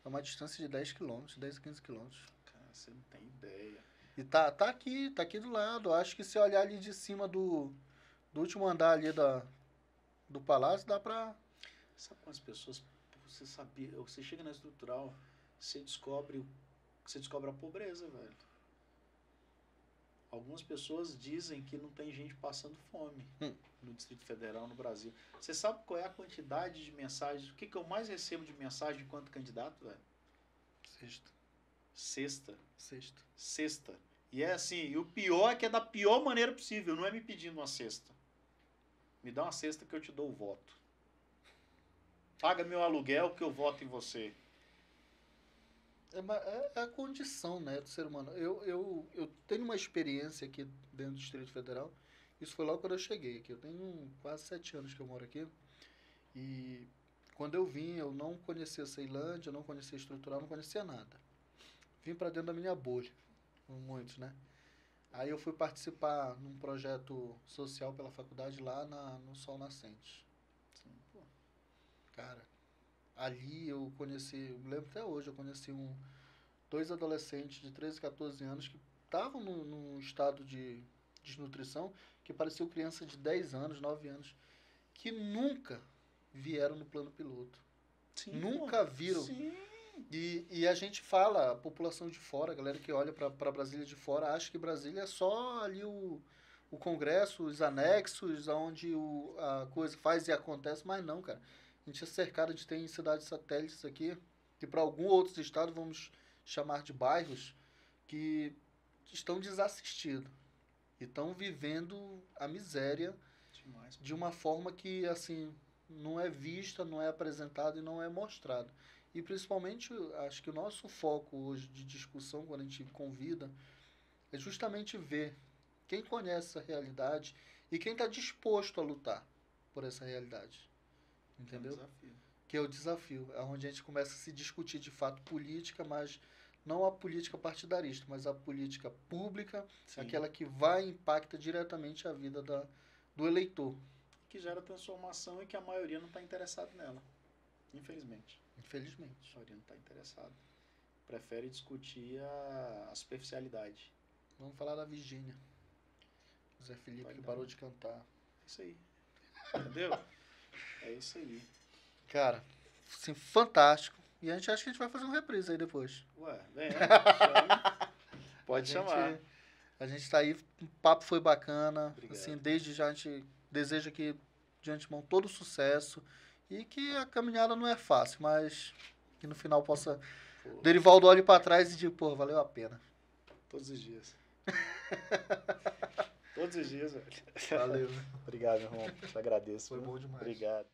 É uma distância de 10 quilômetros, 10 a 15 quilômetros. Cara, você não tem ideia. E tá aqui do lado. Acho que se olhar ali de cima do último andar ali do palácio, dá pra... Sabe quantas pessoas você sabia? Você chega na estrutural, você descobre a pobreza, velho. Algumas pessoas dizem que não tem gente passando fome no Distrito Federal, no Brasil. Você sabe qual é a quantidade de mensagens? O que eu mais recebo de mensagem enquanto candidato, velho? Sexta. E é assim, e o pior é que é da pior maneira possível, não é me pedindo uma cesta. Me dá uma cesta que eu te dou o voto. Paga meu aluguel que eu voto em você. É a condição, né, do ser humano. Eu tenho uma experiência aqui dentro do Distrito Federal. Isso foi logo quando eu cheguei aqui. Eu tenho quase 7 anos que eu moro aqui. E quando eu vim, eu não conhecia a Ceilândia, eu não conhecia a estrutural, não conhecia nada. Vim para dentro da minha bolha, muitos, né? Aí eu fui participar num projeto social pela faculdade lá no Sol Nascente. Cara, ali eu me lembro até hoje, eu conheci 2 adolescentes de 13 e 14 anos que estavam num estado de desnutrição, que pareciam crianças de 10 anos, 9 anos, que nunca vieram no plano piloto. Sim, nunca viram. Sim. E a gente fala, a população de fora, a galera que olha para Brasília de fora, acha que Brasília é só ali o Congresso, os anexos, onde a coisa faz e acontece, mas não, cara. A gente é cercado de ter cidades satélites aqui, que para alguns outros estados vamos chamar de bairros, que estão desassistidos e estão vivendo a miséria de uma forma que, assim, não é vista, não é apresentada e não é mostrada. E, principalmente, acho que o nosso foco hoje de discussão, quando a gente convida, é justamente ver quem conhece essa realidade e quem está disposto a lutar por essa realidade. Entendeu? É um desafio. Que é o desafio. É onde a gente começa a se discutir, de fato, política, mas não a política partidarista, mas a política pública, Sim. Aquela que vai e impacta diretamente a vida do eleitor. Que gera transformação e que a maioria não está interessada nela. Infelizmente. Infelizmente. A maioria não está interessada. Prefere discutir a superficialidade. Vamos falar da Virgínia. Zé Felipe, que parou de cantar. É isso aí. Entendeu? É isso aí. Cara, assim, fantástico. E a gente acha que a gente vai fazer um reprise aí depois. Ué, vem. Chama. Pode chamar. A gente tá aí, o papo foi bacana. Obrigado. Assim, desde já a gente deseja que, de antemão, todo sucesso. E que a caminhada não é fácil, mas que no final possa... Derivaldo olhe pra trás e diga, pô, valeu a pena. Todos os dias. Todos os dias, velho. Valeu. Obrigado, meu irmão. Te agradeço. Foi bom demais. Obrigado.